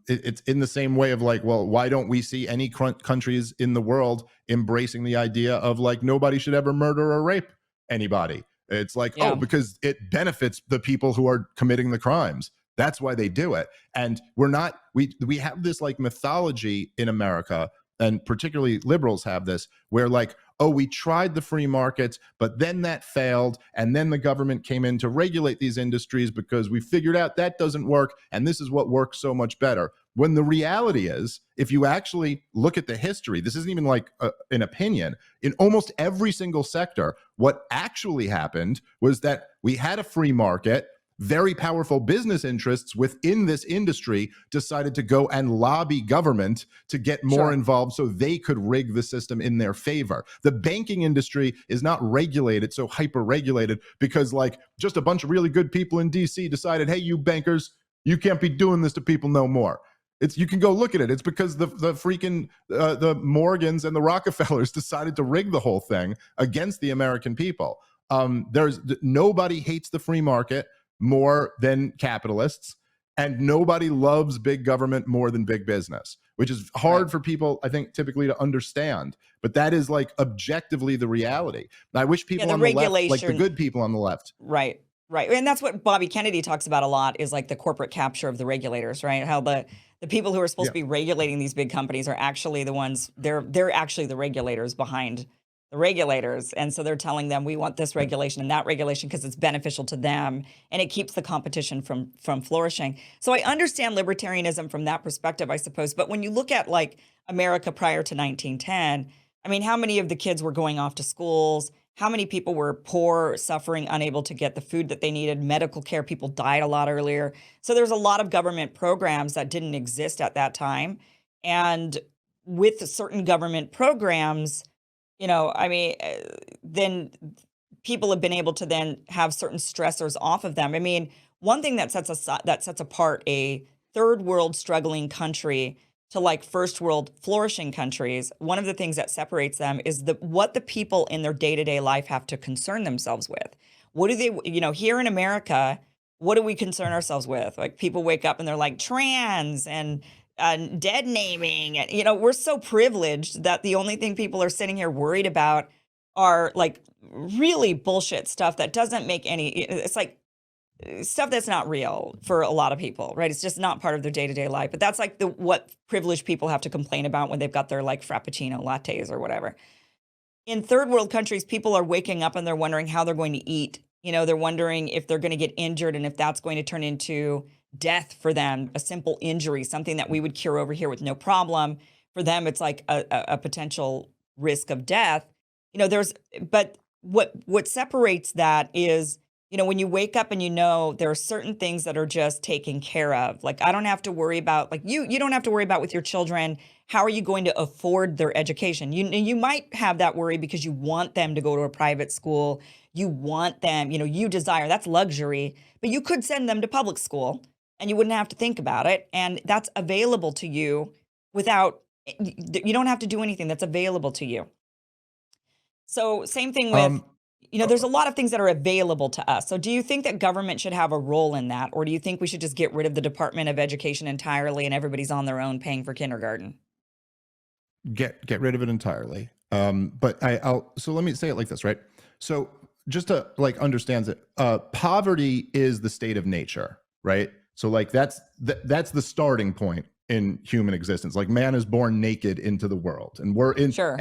it's in the same way of like, well, why don't we see any countries in the world embracing the idea of like nobody should ever murder or rape anybody? It's like, oh, because it benefits the people who are committing the crimes. That's why they do it. And we have this like mythology in America, and particularly liberals have this, where like, oh, we tried the free markets, but then that failed. And then the government came in to regulate these industries because we figured out that doesn't work. And this is what works so much better. When the reality is, if you actually look at the history, this isn't even like an opinion. In almost every single sector, what actually happened was that we had a free market. very powerful business interests within this industry decided to go and lobby government to get more Sure. involved so they could rig the system in their favor. The banking industry is not regulated, so hyper regulated, because like just a bunch of really good people in DC decided, hey, you bankers, you can't be doing this to people no more. It's, you can go look at it. It's because the freaking the Morgans and the Rockefellers decided to rig the whole thing against the American people. There's nobody hates the free market more than capitalists, and nobody loves big government more than big business, which is hard for people, I think, typically to understand. But that is like objectively the reality. I wish people the on the left, like the regulation, good people on the left. right, and that's what Bobby Kennedy talks about a lot, is like the corporate capture of the regulators, right? How the people who are supposed Yeah. to be regulating these big companies are actually the ones, they're actually the regulators behind the regulators, and so they're telling them, we want this regulation and that regulation because it's beneficial to them and it keeps the competition from flourishing. So I understand libertarianism from that perspective, I suppose. But when you look at like America prior to 1910, I mean, how many of the kids were going off to schools? How many people were poor, suffering, unable to get the food that they needed? Medical care, people died a lot earlier. So there's a lot of government programs that didn't exist at that time. And with certain government programs, I mean, then people have been able to then have certain stressors off of them. I mean, one thing that sets apart a third world struggling country to like first world flourishing countries, one of the things that separates them is what the people in their day-to-day life have to concern themselves with. What do they, here in America, what do we concern ourselves with? Like people wake up and they're like trans and dead naming. And, we're so privileged that the only thing people are sitting here worried about are like really bullshit stuff that doesn't make it's like stuff that's not real for a lot of people, right? It's just not part of their day-to-day life. But that's like what privileged people have to complain about when they've got their like Frappuccino lattes or whatever. In third world countries, people are waking up and they're wondering how they're going to eat. They're wondering if they're going to get injured and if that's going to turn into death for them, a simple injury, something that we would cure over here with no problem. For them, it's like a potential risk of death. But what separates that is, when you wake up and there are certain things that are just taken care of. Like I don't have to worry about, like you don't have to worry about with your children, how are you going to afford their education? You might have that worry because you want them to go to a private school. You want them, you desire, that's luxury, but you could send them to public school and you wouldn't have to think about it. And that's available to you you don't have to do anything, that's available to you. So same thing with, there's a lot of things that are available to us. So do you think that government should have a role in that? Or do you think we should just get rid of the Department of Education entirely and everybody's on their own paying for kindergarten? Get rid of it entirely. But so let me say it like this, right? So just to like understand it, poverty is the state of nature, right? So like that's the starting point in human existence. Like man is born naked into the world, and we're in. Sure.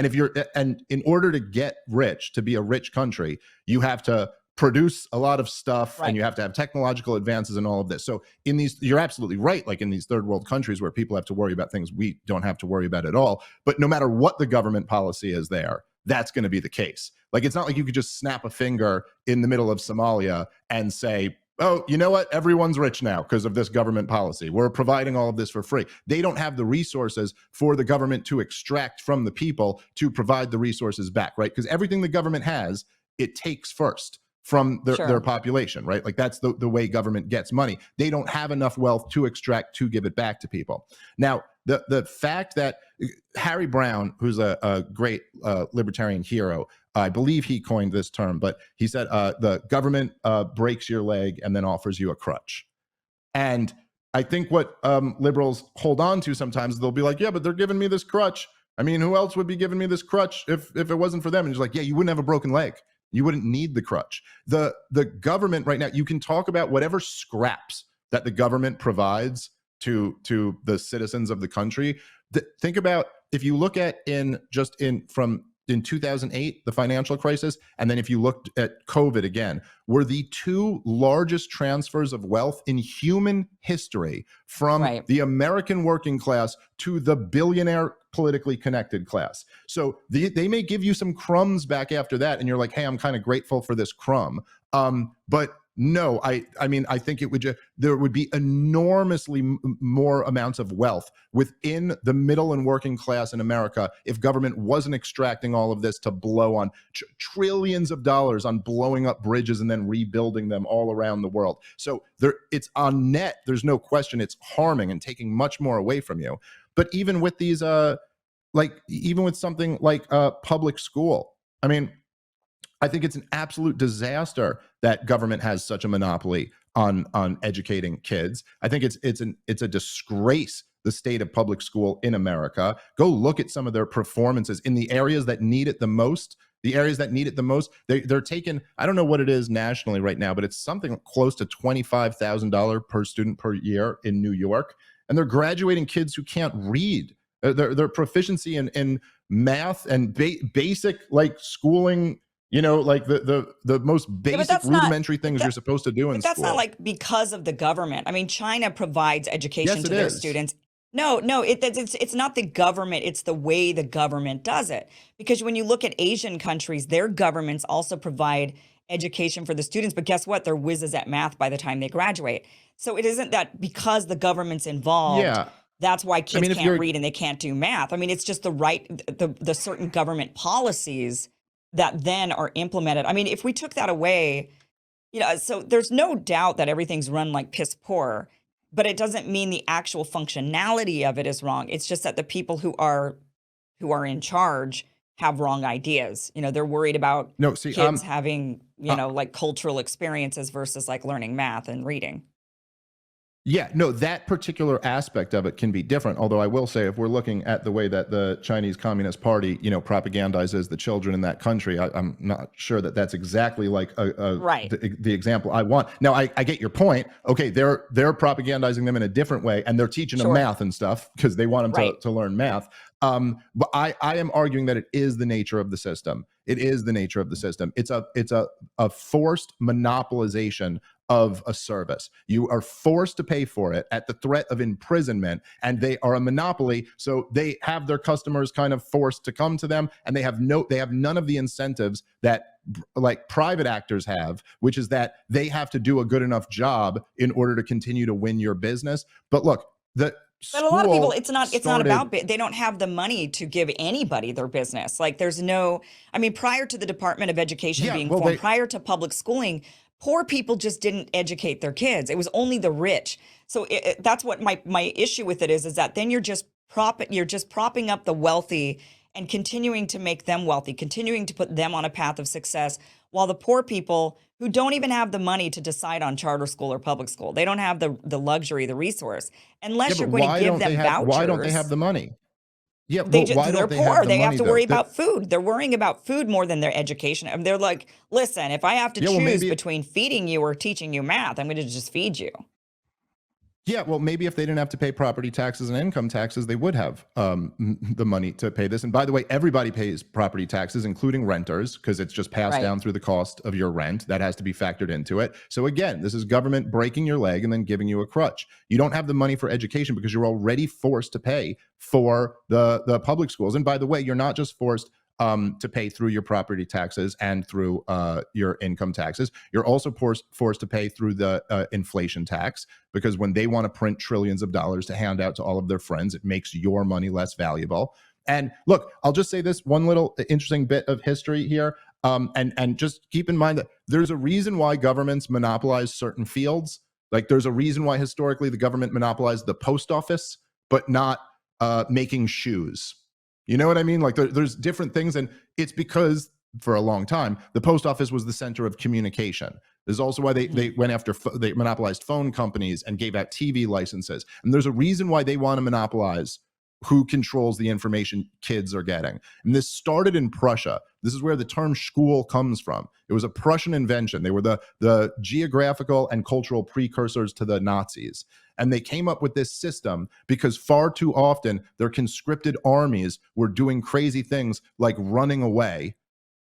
And in order to get rich, to be a rich country, you have to produce a lot of stuff, Right. and you have to have technological advances and all of this. So in these, you're absolutely right. Like in these third world countries where people have to worry about things we don't have to worry about at all. But no matter what the government policy is there, that's going to be the case. Like it's not like you could just snap a finger in the middle of Somalia and say, oh, you know what? Everyone's rich now because of this government policy. We're providing all of this for free. They don't have the resources for the government to extract from the people to provide the resources back, right? Because everything the government has, it takes first from their population, right? Like that's the way government gets money. They don't have enough wealth to extract to give it back to people. Now, the fact that Harry Brown, who's a great libertarian hero, I believe he coined this term, but he said the government breaks your leg and then offers you a crutch. And I think what liberals hold on to sometimes, they'll be like, yeah, but they're giving me this crutch. I mean, who else would be giving me this crutch if it wasn't for them? And he's like, yeah, you wouldn't have a broken leg. You wouldn't need the crutch. The government right now, you can talk about whatever scraps that the government provides to the citizens of the country. Think about if you look at in 2008, the financial crisis, and then if you looked at COVID again, were the two largest transfers of wealth in human history from the American working class to the billionaire politically connected class. So they may give you some crumbs back after that, and you're like, hey, I'm kind of grateful for this crumb. But No, I mean, I think it would there would be enormously more amounts of wealth within the middle and working class in America if government wasn't extracting all of this to blow on trillions of dollars on blowing up bridges and then rebuilding them all around the world. So there, it's on net. There's no question it's harming and taking much more away from you. But even with these, even with something like public school, I mean, I think it's an absolute disaster that government has such a monopoly on educating kids. I think it's a disgrace, the state of public school in America. Go look at some of their performances in the areas that need it the most. The areas that need it the most, they're taking, I don't know what it is nationally right now, but it's something close to $25,000 per student per year in New York. And they're graduating kids who can't read. Their proficiency in math and basic like schooling, like the most basic rudimentary things you're supposed to do in But that's school. not like because of the government. I mean, China provides education Yes, to it their is. students. No, it's not the government. It's the way the government does it. Because when you look at Asian countries, their governments also provide education for the students. But guess what? They're whizzes at math by the time they graduate. So it isn't that because the government's involved, Yeah. that's why kids if can't you're- read and they can't do math. I mean, it's just the certain government policies that then are implemented. I mean, if we took that away, so there's no doubt that everything's run like piss poor, but it doesn't mean the actual functionality of it is wrong. It's just that the people who are in charge have wrong ideas. They're worried about kids having, like cultural experiences versus like learning math and reading. Yeah, no, that particular aspect of it can be different. Although I will say, if we're looking at the way that the Chinese Communist Party, propagandizes the children in that country, I'm not sure that that's exactly like Right. the example I want. Now, I get your point. Okay, they're propagandizing them in a different way, and they're teaching them math and stuff because they want them to learn math. But I am arguing that it is the nature of the system. It is the nature of the system. It's a forced monopolization of a service. You are forced to pay for it at the threat of imprisonment, and they are a monopoly. So they have their customers kind of forced to come to them, and they have none of the incentives that like private actors have, which is that they have to do a good enough job in order to continue to win your business. But look, but a lot of people, it's not about, they don't have the money to give anybody their business. Like prior to the Department of Education being formed, prior to public schooling, poor people just didn't educate their kids. It was only the rich. So that's what my issue with it is that then you're just propping up the wealthy and continuing to make them wealthy, continuing to put them on a path of success, while the poor people who don't even have the money to decide on charter school or public school, they don't have the luxury, the resource, unless you're going to give them vouchers. Why don't they have the money? Yeah, they're poor. They have to worry about food. They're worrying about food more than their education. And they're like, listen, if I have to choose between feeding you or teaching you math, I'm going to just feed you. Yeah, well, maybe if they didn't have to pay property taxes and income taxes, they would have the money to pay this. And by the way, everybody pays property taxes, including renters, because it's just passed down through the cost of your rent. That has to be factored into it. So again, this is government breaking your leg and then giving you a crutch. You don't have the money for education because you're already forced to pay for the public schools. And by the way, you're not just forced to pay through your property taxes and through your income taxes. You're also forced to pay through the inflation tax, because when they want to print trillions of dollars to hand out to all of their friends, it makes your money less valuable. And look, I'll just say this one little interesting bit of history here. And just keep in mind that there's a reason why governments monopolize certain fields. Like there's a reason why historically the government monopolized the post office, but not making shoes. You know what I mean? Like there's different things, and it's because for a long time the post office was the center of communication. There's also why they went after they monopolized phone companies and gave out TV licenses. And there's a reason why they want to monopolize who controls the information kids are getting. And this started in Prussia. This is where the term school comes from. It was a Prussian invention. They were the geographical and cultural precursors to the Nazis. And they came up with this system because far too often their conscripted armies were doing crazy things like running away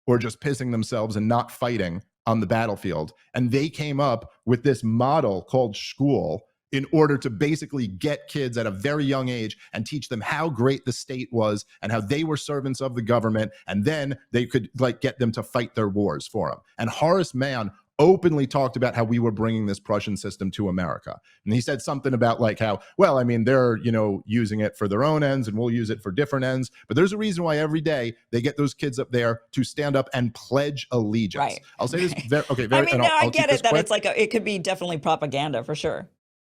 or just pissing themselves and not fighting on the battlefield. And they came up with this model called school in order to basically get kids at a very young age and teach them how great the state was and how they were servants of the government. And then they could like get them to fight their wars for them. And Horace Mann openly talked about how we were bringing this Prussian system to America. And he said something about like how, well, I mean, they're, using it for their own ends and we'll use it for different ends. But there's a reason why every day they get those kids up there to stand up and pledge allegiance. Right. I'll say this very, okay. I mean, I'll I get keep it that quick. it's like it could be definitely propaganda for sure.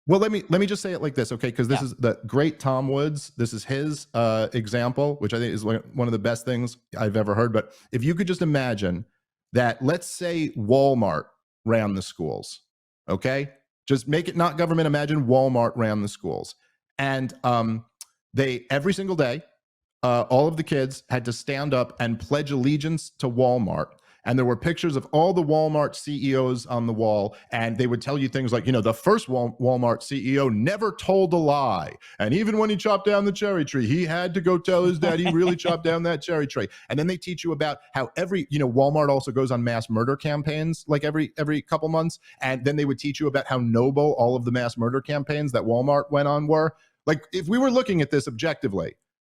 Well, let me just say it like this, okay? Because this is the great Tom Woods. This is his example, which I think is one of the best things I've ever heard. But if you could just imagine that, let's say Walmart ran the schools, okay? Just make it not government. Imagine Walmart ran the schools, and they every single day, all of the kids had to stand up and pledge allegiance to Walmart. And there were pictures of all the Walmart CEOs on the wall. And they would tell you things like, the first Walmart CEO never told a lie. And even when he chopped down the cherry tree, he had to go tell his dad he really chopped down that cherry tree. And then they teach you about how Walmart also goes on mass murder campaigns like every couple months. And then they would teach you about how noble all of the mass murder campaigns that Walmart went on were. Like, if we were looking at this objectively,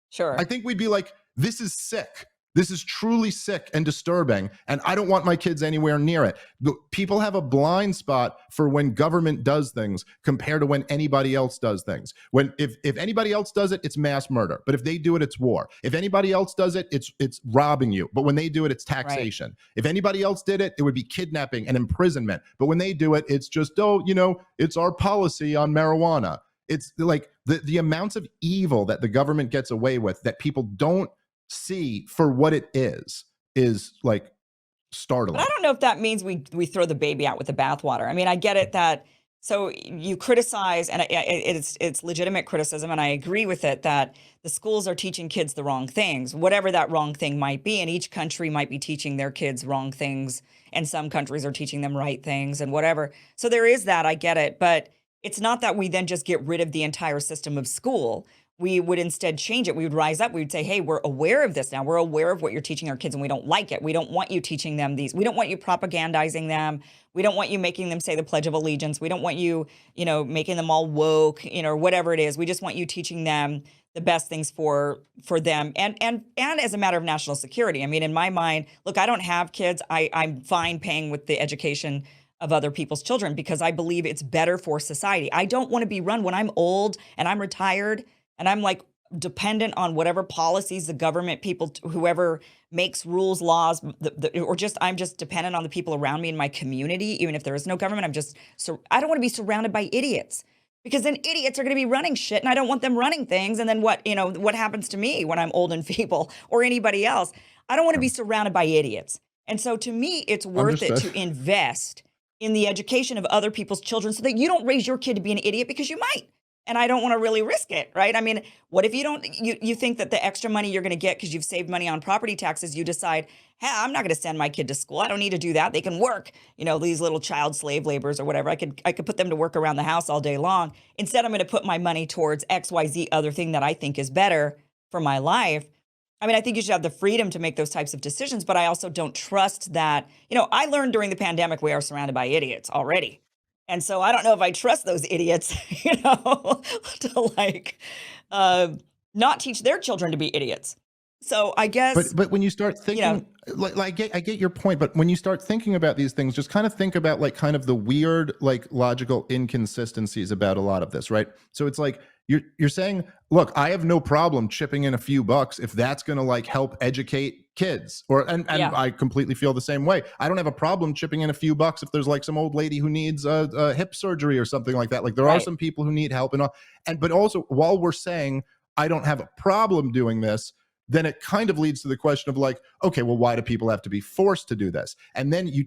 sure, I think we'd be like, this is sick. This is truly sick and disturbing, and I don't want my kids anywhere near it. But people have a blind spot for when government does things compared to when anybody else does things. If anybody else does it, it's mass murder. But if they do it, it's war. If anybody else does it, it's robbing you. But when they do it, it's taxation. Right. If anybody else did it, it would be kidnapping and imprisonment. But when they do it, it's just, it's our policy on marijuana. It's like the amounts of evil that the government gets away with that people don't see for what it is like startling. But I don't know if that means we throw the baby out with the bathwater. I mean, I get it that, so you criticize, and it's legitimate criticism, and I agree with it, that the schools are teaching kids the wrong things, whatever that wrong thing might be, and each country might be teaching their kids wrong things, and some countries are teaching them right things and whatever. So there is that, I get it, but it's not that we then just get rid of the entire system of school. We would instead change it. We would rise up. We would say, hey, we're aware of this now. We're aware of what you're teaching our kids, and we don't like it. We don't want you teaching them these. We don't want you propagandizing them. We don't want you making them say the Pledge of Allegiance. We don't want you, making them all woke, or whatever it is. We just want you teaching them the best things for them. And as a matter of national security. I mean, in my mind, look, I don't have kids. I'm fine paying with the education of other people's children because I believe it's better for society. I don't want to be run when I'm old and I'm retired and I'm like dependent on whatever policies the government, people, whoever makes rules, laws, I'm just dependent on the people around me in my community. Even if there is no government, I don't want to be surrounded by idiots, because then idiots are going to be running shit, and I don't want them running things. And then what happens to me when I'm old and feeble, or anybody else? I don't want to be surrounded by idiots. And so to me, it's worth it to invest in the education of other people's children so that you don't raise your kid to be an idiot, because you might. And I don't want to really risk it, right? I mean, what if you think that the extra money you're going to get because you've saved money on property taxes, you decide, hey, I'm not going to send my kid to school. I don't need to do that. They can work, these little child slave laborers or whatever. I could put them to work around the house all day long. Instead, I'm going to put my money towards XYZ other thing that I think is better for my life. I mean, I think you should have the freedom to make those types of decisions, but I also don't trust that. I learned during the pandemic we are surrounded by idiots already. And so I don't know if I trust those idiots, to not teach their children to be idiots. So I guess. But when you start thinking, I get your point. But when you start thinking about these things, just kind of think about kind of the weird, logical inconsistencies about a lot of this, right? So it's like you're saying, look, I have no problem chipping in a few bucks if that's going to help educate kids, and I completely feel the same way. I don't have a problem chipping in a few bucks if there's some old lady who needs a hip surgery or something like that. There are some people who need help and all. But also, while we're saying I don't have a problem doing this, then it kind of leads to the question of okay, well, why do people have to be forced to do this? And then you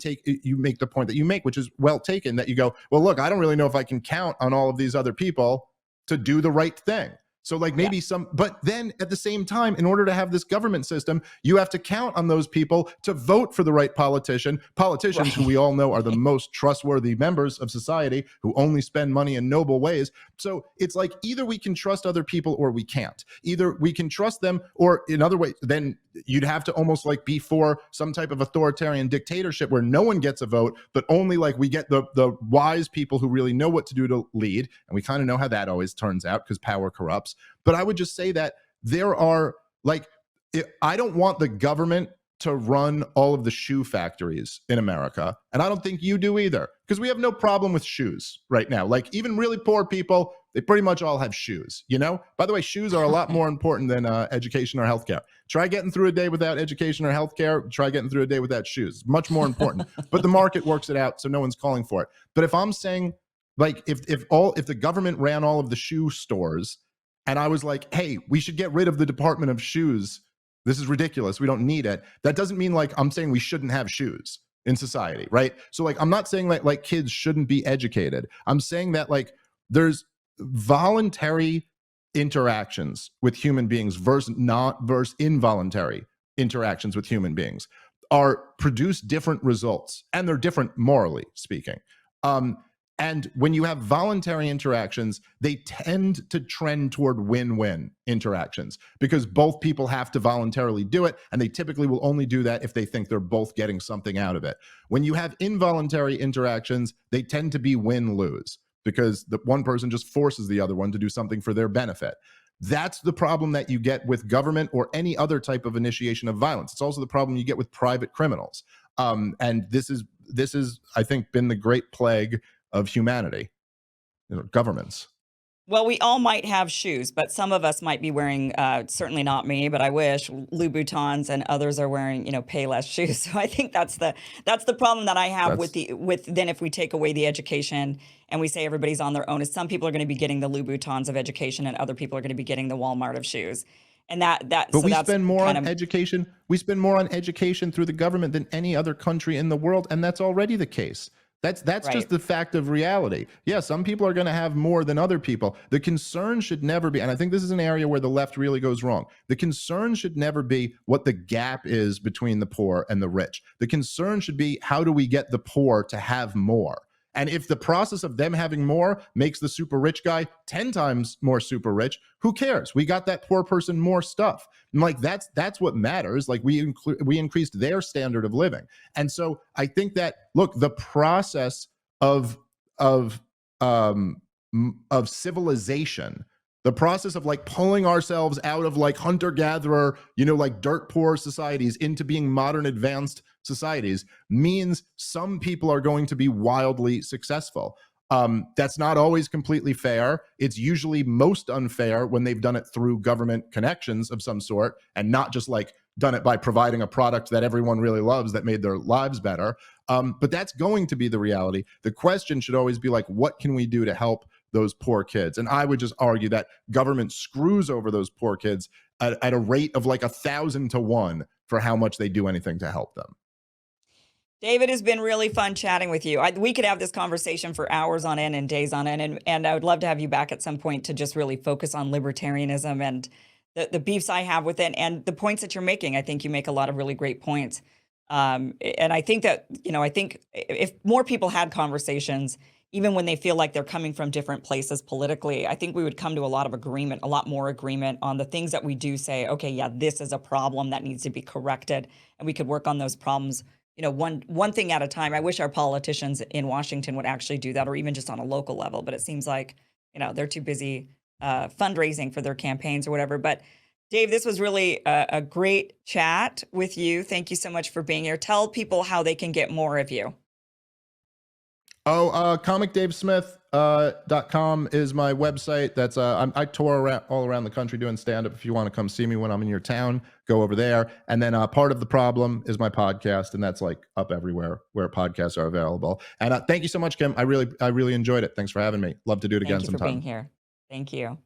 make the point that you make, which is well taken, that you go, well, look, I don't really know if I can count on all of these other people to do the right thing. So maybe but then at the same time, in order to have this government system, you have to count on those people to vote for the right politicians who we all know are the most trustworthy members of society, who only spend money in noble ways. So it's either we can trust other people or we can't. Either we can trust them, or in other ways, then you'd have to almost be for some type of authoritarian dictatorship where no one gets a vote, but only we get the wise people who really know what to do to lead. And we kind of know how that always turns out, because power corrupts. But I would just say that there are I don't want the government to run all of the shoe factories in America. And I don't think you do either, because we have no problem with shoes right now. Like, even really poor people, they pretty much all have shoes, you know? By the way, shoes are a lot more important than education or healthcare. Try getting through a day without education or healthcare. Try getting through a day without shoes. Much more important. But the market works it out, so no one's calling for it. But if I'm saying, like, if the government ran all of the shoe stores, and I was like, hey, we should get rid of the Department of Shoes. This is ridiculous. We don't need it. That doesn't mean, like, I'm saying we shouldn't have shoes in society, right? So, like, I'm not saying that, like, kids shouldn't be educated. I'm saying that, like, there's voluntary interactions with human beings versus involuntary interactions with human beings are produce different results, and they're different morally speaking. And when you have voluntary interactions, they tend to trend toward win-win interactions, because both people have to voluntarily do it, and they typically will only do that if they think they're both getting something out of it. When you have involuntary interactions, they tend to be win-lose, because the one person just forces the other one to do something for their benefit. That's the problem that you get with government or any other type of initiation of violence. It's also the problem you get with private criminals. And this is, I think, been the great plague of humanity, governments. Well, we all might have shoes, but some of us might be wearing, certainly not me, but I wish, Louboutins, and others are wearing, Payless shoes. So I think that's the problem that I have with then if we take away the education and we say everybody's on their own, is some people are going to be getting the Louboutins of education and other people are going to be getting the Walmart of shoes. And we spend more on education. We spend more on education through the government than any other country in the world, and that's already the case. That's right. Just the fact of reality. Yeah, some people are going to have more than other people. The concern should never be, and I think this is an area where the left really goes wrong. The concern should never be what the gap is between the poor and the rich. The concern should be, how do we get the poor to have more? And if the process of them having more makes the super rich guy 10 times more super rich, who cares? We got that poor person more stuff. And like, that's what matters. Like, we increased their standard of living. And so I think that, look, the process of civilization, the process of like pulling ourselves out of like hunter-gatherer, like dirt poor societies into being modern advanced societies, means some people are going to be wildly successful. That's not always completely fair. It's usually most unfair when they've done it through government connections of some sort, and not just like done it by providing a product that everyone really loves that made their lives better. But that's going to be the reality. The question should always be like, what can we do to help those poor kids? And I would just argue that government screws over those poor kids at a rate of like 1,000 to 1 for how much they do anything to help them. David, has been really fun chatting with you. We could have this conversation for hours on end and days on end, and I would love to have you back at some point to just really focus on libertarianism and the beefs I have with it and the points that you're making. I think you make a lot of really great points. And I think that, I think if more people had conversations, even when they feel like they're coming from different places politically, I think we would come to a lot of agreement, a lot more agreement on the things that we do say, okay, yeah, this is a problem that needs to be corrected, and we could work on those problems, one thing at a time. I wish our politicians in Washington would actually do that, or even just on a local level, but it seems like, they're too busy fundraising for their campaigns or whatever. But Dave, this was really a great chat with you. Thank you so much for being here. Tell people how they can get more of you. comicdavesmith.com is my website. That's I tour all around the country doing stand-up. If you want to come see me when I'm in your town, go over there. And then Part of the Problem is my podcast, and that's like up everywhere where podcasts are available. And thank you so much, Kim. I really enjoyed it. Thanks for having me. Love to do it again sometime. Thank you for being here. Thank you.